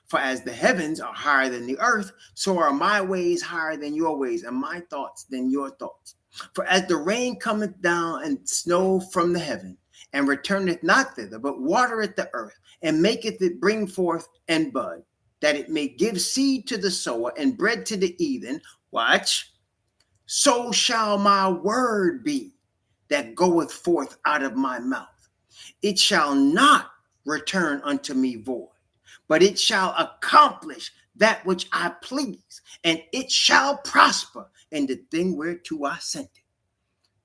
For as the heavens are higher than the earth, so are my ways higher than your ways, and my thoughts than your thoughts. For as the rain cometh down and snow from the heaven, and returneth not thither, but watereth the earth, and maketh it bring forth and bud, that it may give seed to the sower and bread to the heathen, watch, so shall my word be that goeth forth out of my mouth. It shall not return unto me void, but it shall accomplish that which I please, and it shall prosper in the thing whereto I sent it.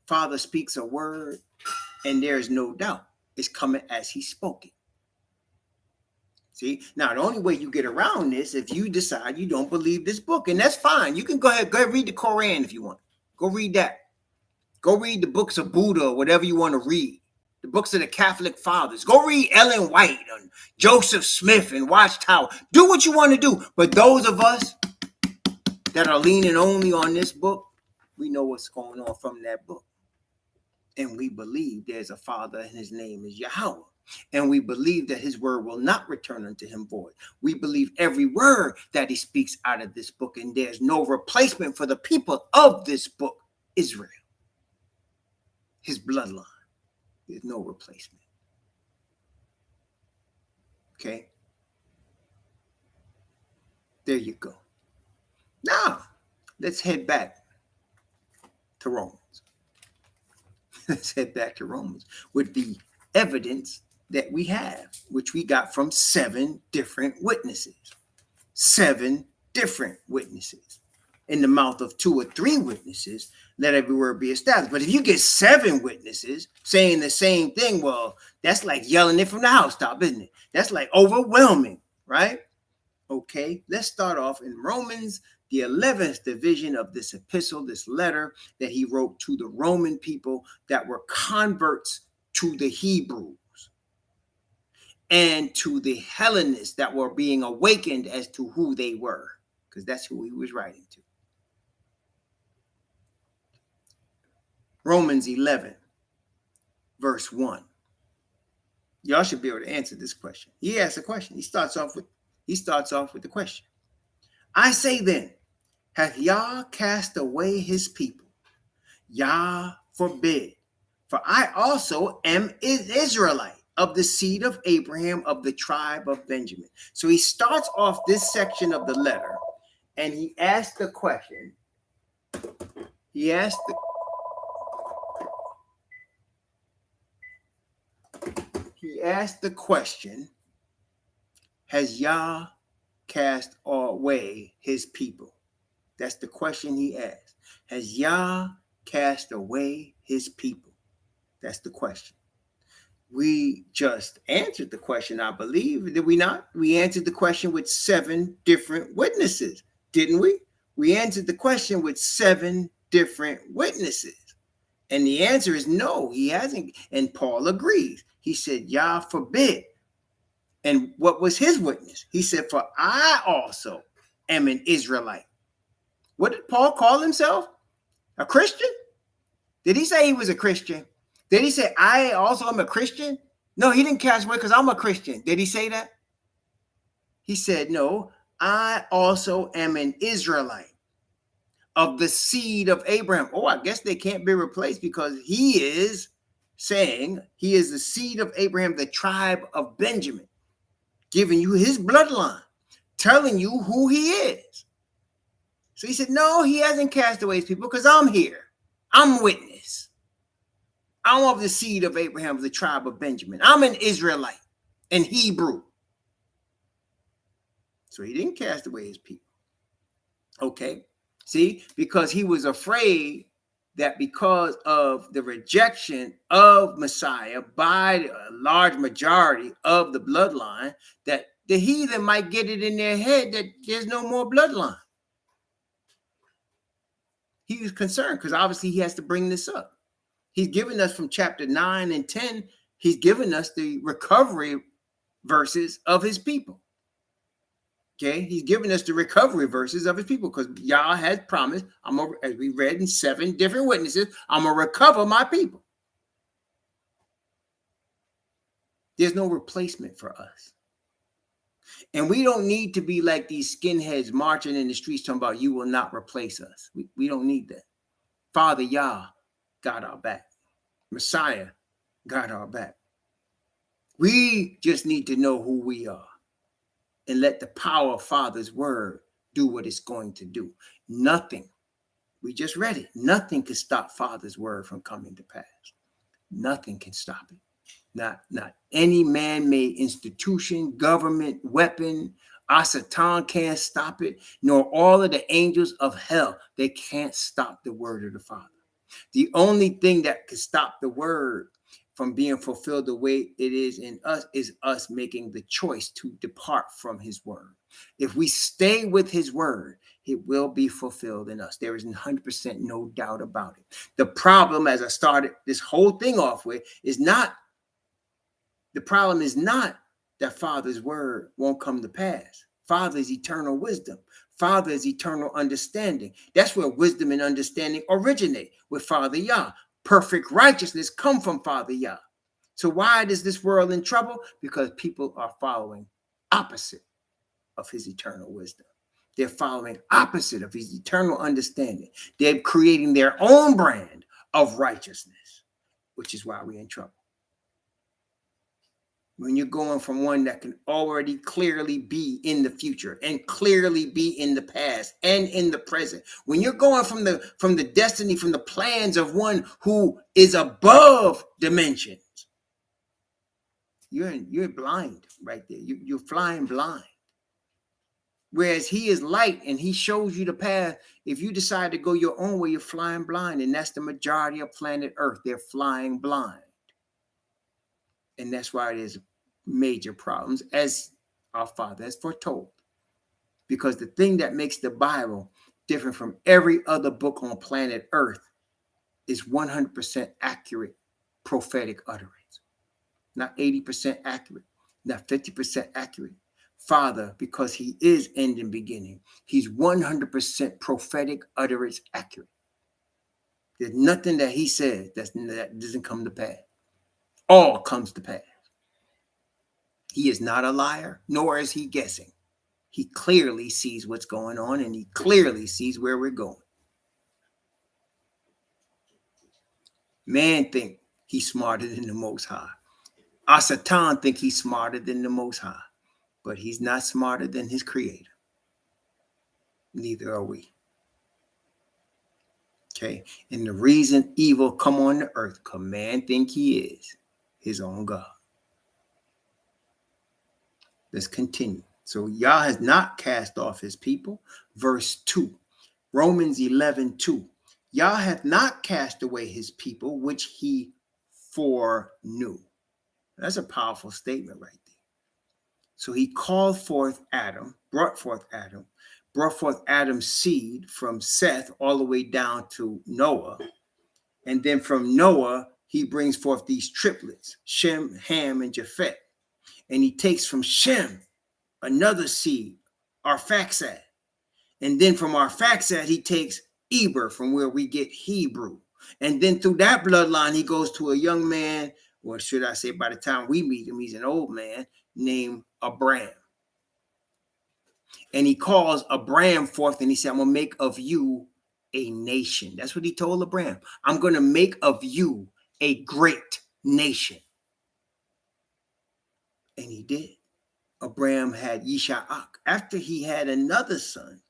Father speaks a word, and there is no doubt it's coming as he spoke it. See, now the only way you get around this if you decide you don't believe this book, and that's fine. You can go ahead read the Quran if you want. Go read that. Go read the books of Buddha or whatever you want to read. The books of the Catholic fathers. Go read Ellen White and Joseph Smith and Watchtower. Do what you want to do. But those of us that are leaning only on this book, we know what's going on from that book. And we believe there's a Father and his name is Yahweh. And we believe that his word will not return unto him void. We believe every word that he speaks out of this book. And there's no replacement for the people of this book, Israel. His bloodline. There's no replacement. Okay? There you go. Now, let's head back to Romans. Let's head back to Romans with the evidence that we have, which we got from 7 different witnesses. 7 different witnesses. In the mouth of 2 or 3 witnesses, let every word be established. But if you get 7 witnesses saying the same thing, well, that's like yelling it from the housetop, isn't it? That's like overwhelming, right? Okay, let's start off in Romans, the 11th division of this epistle, this letter that he wrote to the Roman people that were converts to the Hebrews and to the Hellenists that were being awakened as to who they were, because that's who he was writing to. Romans 11, verse 1. Y'all should be able to answer this question. He asks a question. He starts off with the question. I say then, hath Yah cast away his people? Yah forbid. For I also am an Israelite of the seed of Abraham of the tribe of Benjamin. So he starts off this section of the letter and he asks the question. He asked the question, has Yah cast away his people? That's the question he asked. Has Yah cast away his people? That's the question. We just answered the question, I believe. Did we not? We answered the question with 7 different witnesses, didn't we? We answered the question with 7 different witnesses. And the answer is no, he hasn't. And Paul agrees. He said, Yah forbid. And what was his witness? He said, for I also am an Israelite. What did Paul call himself? A Christian? Did he say he was a Christian? Did he say, I also am a Christian? No, he didn't cast away because I'm a Christian. Did he say that? He said, no, I also am an Israelite of the seed of Abraham. Oh, I guess they can't be replaced because he is saying he is the seed of Abraham, the tribe of Benjamin, giving you his bloodline, telling you who he is. So he said, no, he hasn't cast away his people because I'm here. I'm witness. I'm of the seed of Abraham, the tribe of Benjamin. I'm an Israelite and Hebrew. So he didn't cast away his people. Okay. See, because he was afraid that because of the rejection of Messiah by a large majority of the bloodline, that the heathen might get it in their head that there's no more bloodline. He was concerned because obviously he has to bring this up. He's given us from chapter 9 and 10, he's given us the recovery verses of his people. Okay, he's given us the recovery verses of his people because Yah has promised, as we read in 7 different witnesses, I'm going to recover my people. There's no replacement for us. And we don't need to be like these skinheads marching in the streets talking about you will not replace us. We don't need that. Father Yah got our back. Messiah got our back. We just need to know who we are and let the power of Father's word do what it's going to do. Nothing, we just read it, nothing can stop Father's word from coming to pass. Nothing can stop it. Not any man-made institution, government, weapon, Satan can't stop it, nor all of the angels of hell. They can't stop the word of the Father. The only thing that can stop the word from being fulfilled the way it is in us is us making the choice to depart from his word. If we stay with his word, it will be fulfilled in us. There is 100% no doubt about it. The problem, as I started this whole thing off with, is not that Father's word won't come to pass. Father is eternal wisdom. Father is eternal understanding. That's where wisdom and understanding originate, with Father Yah. Perfect righteousness come from Father Yah. So why is this world in trouble? Because people are following opposite of his eternal wisdom. They're following opposite of his eternal understanding. They're creating their own brand of righteousness, which is why we're in trouble. When you're going from one that can already clearly be in the future and clearly be in the past and in the present, when you're going from the destiny, from the plans of one who is above dimensions, you're blind right there. You're flying blind. Whereas he is light and he shows you the path. If you decide to go your own way, you're flying blind. And that's the majority of planet Earth. They're flying blind. And that's why there's major problems, as our Father has foretold. Because the thing that makes the Bible different from every other book on planet Earth is 100% accurate prophetic utterance. Not 80% accurate, not 50% accurate. Father, because he is end and beginning, he's 100% prophetic utterance accurate. There's nothing that he says that doesn't come to pass. All comes to pass. He is not a liar, nor is he guessing. He clearly sees what's going on, and he clearly sees where we're going. Man think he's smarter than the Most High. Satan think he's smarter than the Most High, but he's not smarter than his Creator. Neither are we. Okay, and the reason evil come on the earth, because man think he is his own God. Let's continue. So Yah has not cast off his people. Verse 2, Romans 11:2. Yah hath not cast away his people, which he foreknew. That's a powerful statement right there. So he called forth Adam, brought forth Adam's seed from Seth all the way down to Noah. And then from Noah, he brings forth these triplets, Shem, Ham, and Japheth. And he takes from Shem another seed, Arphaxad. And then from Arphaxad, he takes Eber, from where we get Hebrew. And then through that bloodline, he goes to a young man, or should I say, by the time we meet him, he's an old man named Abram. And he calls Abram forth and he said, I'm going to make of you a nation. That's what he told Abram. I'm going to make of you a great nation. And he did. Abram had Yisha'ak. After he had another son,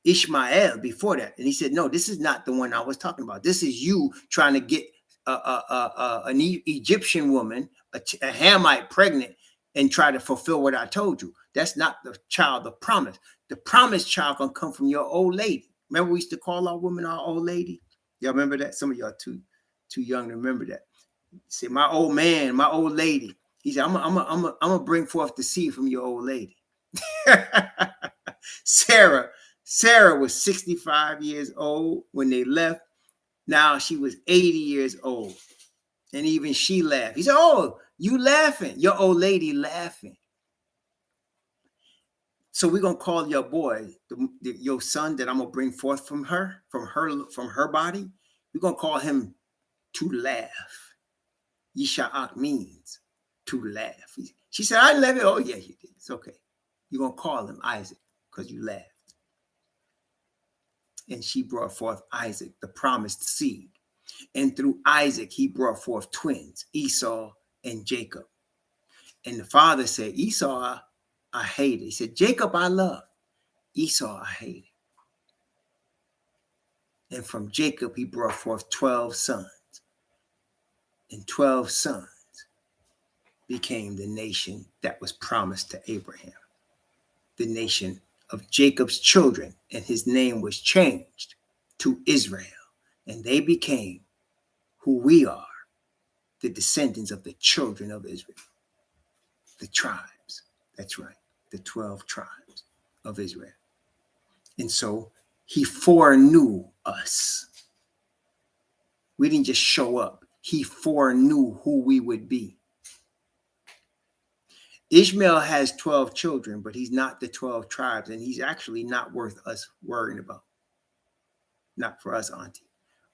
Ishmael, before that. And he said, no, this is not the one I was talking about. This is you trying to get an Egyptian woman, a Hamite pregnant, and try to fulfill what I told you. That's not the child of promise. The promised child gonna come from your old lady. Remember, we used to call our woman our old lady? Y'all remember that? Some of y'all too young to remember that. Say, my old man, my old lady. He said, I'm gonna bring forth the seed from your old lady. Sarah was 65 years old when they left. Now she was 80 years old. And even she laughed. He said, oh, you laughing? Your old lady laughing. So we're going to call your boy, your son that I'm going to bring forth from her body. We're going to call him to laugh. Yisha'ak means to laugh. She said, I love it. Oh, yeah, you did. It's okay. You're going to call him Isaac because you laughed. And she brought forth Isaac, the promised seed. And through Isaac, he brought forth twins, Esau and Jacob. And the father said, Esau, I hate it. He said, Jacob, I love. Esau, I hate it. And from Jacob, he brought forth 12 sons. And 12 sons became the nation that was promised to Abraham, the nation of Jacob's children. And his name was changed to Israel. And they became who we are, the descendants of the children of Israel, the tribes. That's right, the 12 tribes of Israel. And so he foreknew us. We didn't just show up. He foreknew who we would be. Ishmael has 12 children, but he's not the 12 tribes, and he's actually not worth us worrying about. Not for us, Auntie.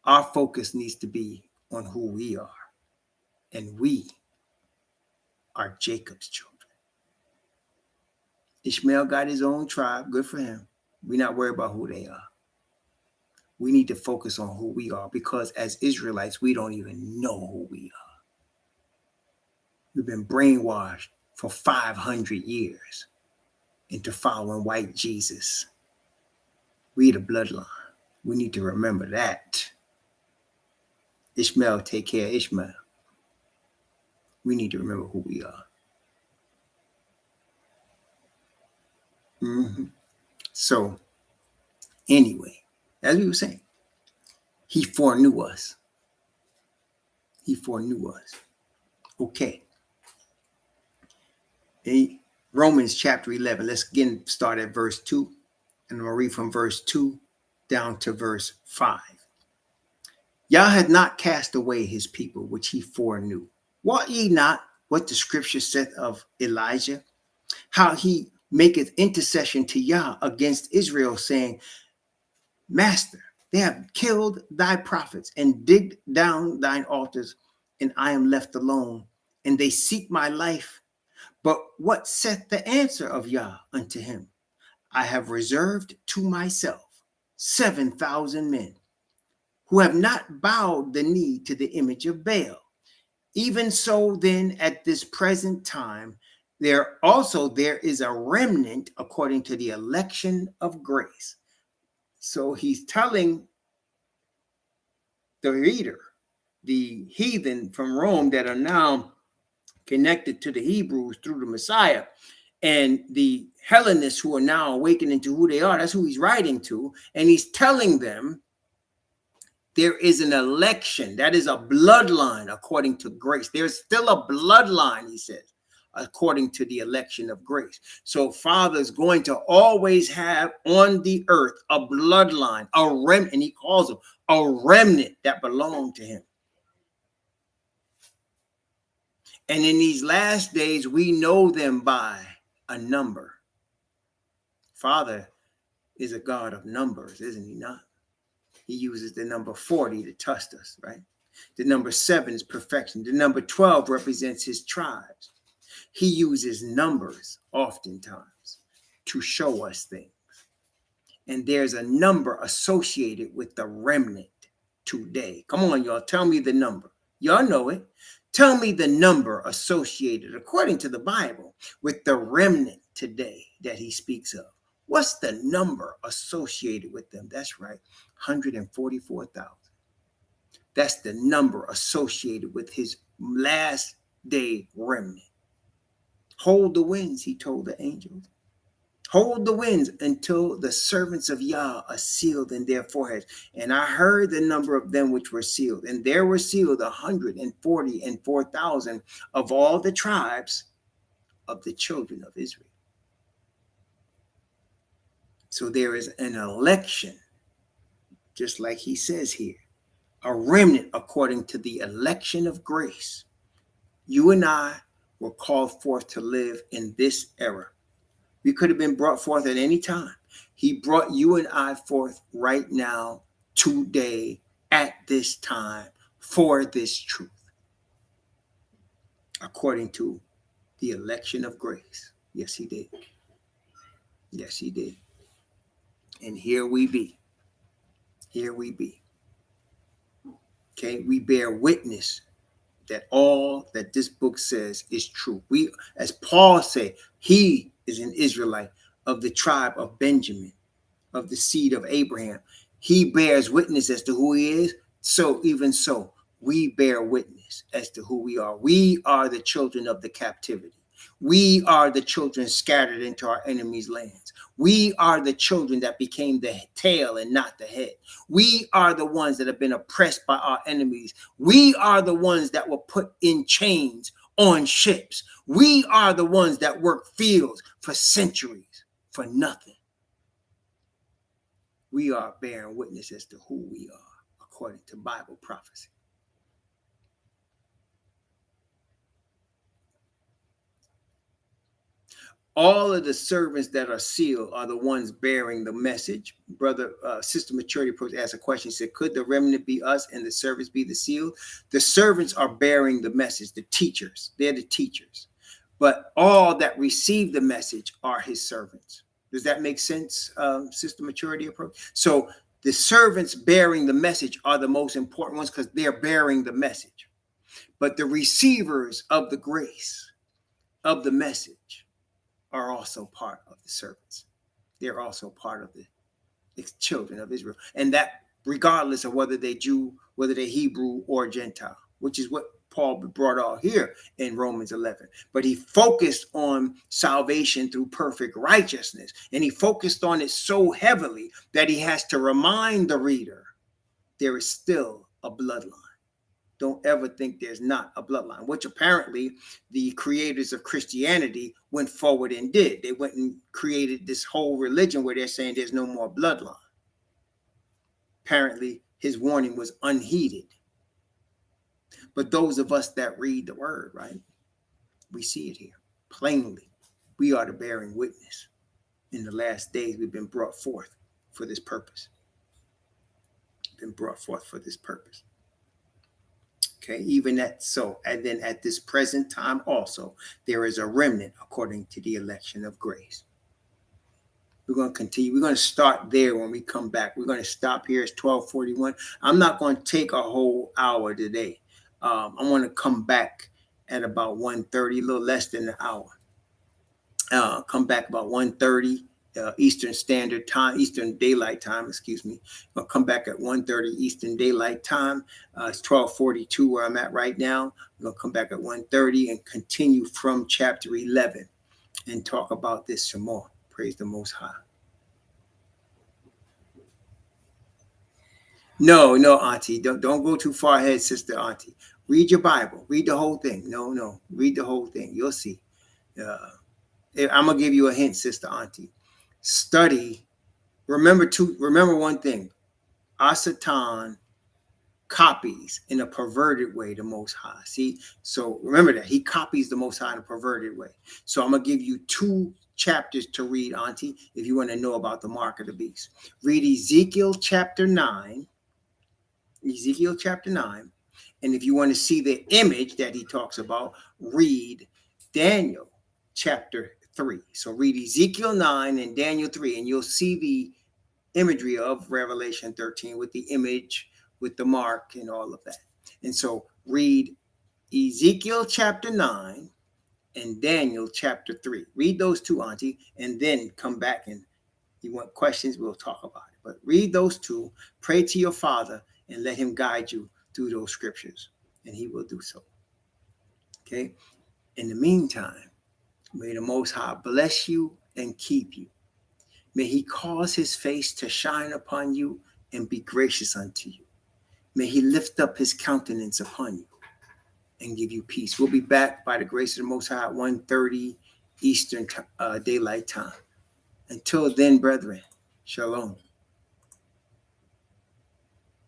Our focus needs to be on who we are. And we are Jacob's children. Ishmael got his own tribe. Good for him. We're not worried about who they are. We need to focus on who we are, because as Israelites, we don't even know who we are. We've been brainwashed for 500 years into following white Jesus. We the bloodline. We need to remember that. Ishmael, take care of Ishmael. We need to remember who we are. So, anyway, as we were saying, he foreknew us. He foreknew us. Okay. In Romans chapter 11, let's again start at verse 2. And I'm going to read from verse 2 down to verse 5. Yah had not cast away his people, which he foreknew. Wot ye not what the scripture saith of Elijah? How he maketh intercession to Yah against Israel, saying, Master, they have killed thy prophets and digged down thine altars, and I am left alone, and they seek my life. But what saith the answer of Yah unto him? I have reserved to myself 7,000 men, who have not bowed the knee to the image of Baal. Even so then, at this present time, there is a remnant according to the election of grace. So he's telling the reader, the heathen from Rome that are now connected to the Hebrews through the Messiah, and the Hellenists who are now awakening to who they are. That's who he's writing to. And he's telling them there is an election. That is a bloodline according to grace. There's still a bloodline, he says, according to the election of grace. So Father's going to always have on the earth a bloodline, a remnant, and he calls them a remnant that belong to him. And in these last days, we know them by a number. Father is a God of numbers, isn't he not? He uses the number 40 to test us, right? The number 7 is perfection. The number 12 represents his tribes. He uses numbers oftentimes to show us things. And there's a number associated with the remnant today. Come on, y'all. Tell me the number. Y'all know it. Tell me the number associated, according to the Bible, with the remnant today that he speaks of. What's the number associated with them? That's right, 144,000. That's the number associated with his last day remnant. Hold the winds, he told the angels. Hold the winds until the servants of Yah are sealed in their foreheads. And I heard the number of them which were sealed. And there were sealed 144,000 of all the tribes of the children of Israel. So there is an election, just like he says here, a remnant according to the election of grace. You and I were called forth to live in this era. We could have been brought forth at any time. He brought you and I forth right now, today, at this time, for this truth, according to the election of grace. Yes, he did. Yes, he did. And here we be. Here we be. Okay, we bear witness that all that this book says is true. We, as Paul said, he is an Israelite of the tribe of Benjamin, of the seed of Abraham. He bears witness as to who he is. So even so, we bear witness as to who we are. We are the children of the captivity. We are the children scattered into our enemies' lands. We are the children that became the tail and not the head. We are the ones that have been oppressed by our enemies. We are the ones that were put in chains on ships. We are the ones that worked fields for centuries for nothing. We are bearing witness as to who we are, according to Bible prophecy. All of the servants that are sealed are the ones bearing the message. Brother, Sister Maturity asked a question. He said, could the remnant be us and the servants be the sealed? The servants are bearing the message, the teachers. They're the teachers. But all that receive the message are his servants. Does that make sense, Sister Maturity approach? So the servants bearing the message are the most important ones because they're bearing the message. But the receivers of the grace of the message are also part of the servants. They're also part of the children of Israel. And that regardless of whether they're Jew, whether they're Hebrew or Gentile, which is what Paul brought out here in Romans 11. But he focused on salvation through perfect righteousness. And he focused on it so heavily that he has to remind the reader there is still a bloodline. Don't ever think there's not a bloodline, which apparently the creators of Christianity went forward and did. They went and created this whole religion where they're saying there's no more bloodline. Apparently, his warning was unheeded. But those of us that read the word, right, we see it here plainly. We are the bearing witness. In the last days, we've been brought forth for this purpose. Been brought forth for this purpose. Okay, even that so, and then at this present time also, there is a remnant according to the election of grace. We're going to continue. We're going to start there when we come back. We're going to stop here. It's 12:41. I'm not going to take a whole hour today. I want to come back at about 1:30, a little less than an hour. Come back about 1:30 Eastern Standard Time, Eastern Daylight Time, excuse me. I'll come back at 1:30 Eastern Daylight Time. It's 12:42 where I'm at right now. I'm going to come back at 1:30 and continue from chapter 11 and talk about this some more. Praise the Most High. No, Auntie. Don't go too far ahead, Sister Auntie. Read your Bible. Read the whole thing. No. Read the whole thing. You'll see. I'm going to give you a hint, Sister Auntie. Study. Remember one thing. Asatan copies in a perverted way the Most High. See, so remember that he copies the Most High in a perverted way. So I'm gonna give you 2 chapters to read, Auntie, if you want to know about the mark of the beast. Read Ezekiel chapter 9. Ezekiel chapter 9. And if you want to see the image that he talks about, read Daniel chapter 3. So read Ezekiel 9 and Daniel 3, and you'll see the imagery of Revelation 13 with the image, with the mark, and all of that. And so read Ezekiel chapter 9 and Daniel chapter 3. Read those 2, Auntie, and then come back, and you want questions, we'll talk about it. But read those 2, pray to your Father, and let him guide you through those scriptures, and he will do so. Okay? In the meantime, may the Most High bless you and keep you. May he cause his face to shine upon you and be gracious unto you. May he lift up his countenance upon you and give you peace. We'll be back by the grace of the Most High at 1:30 Eastern Daylight Time. Until then, brethren, shalom.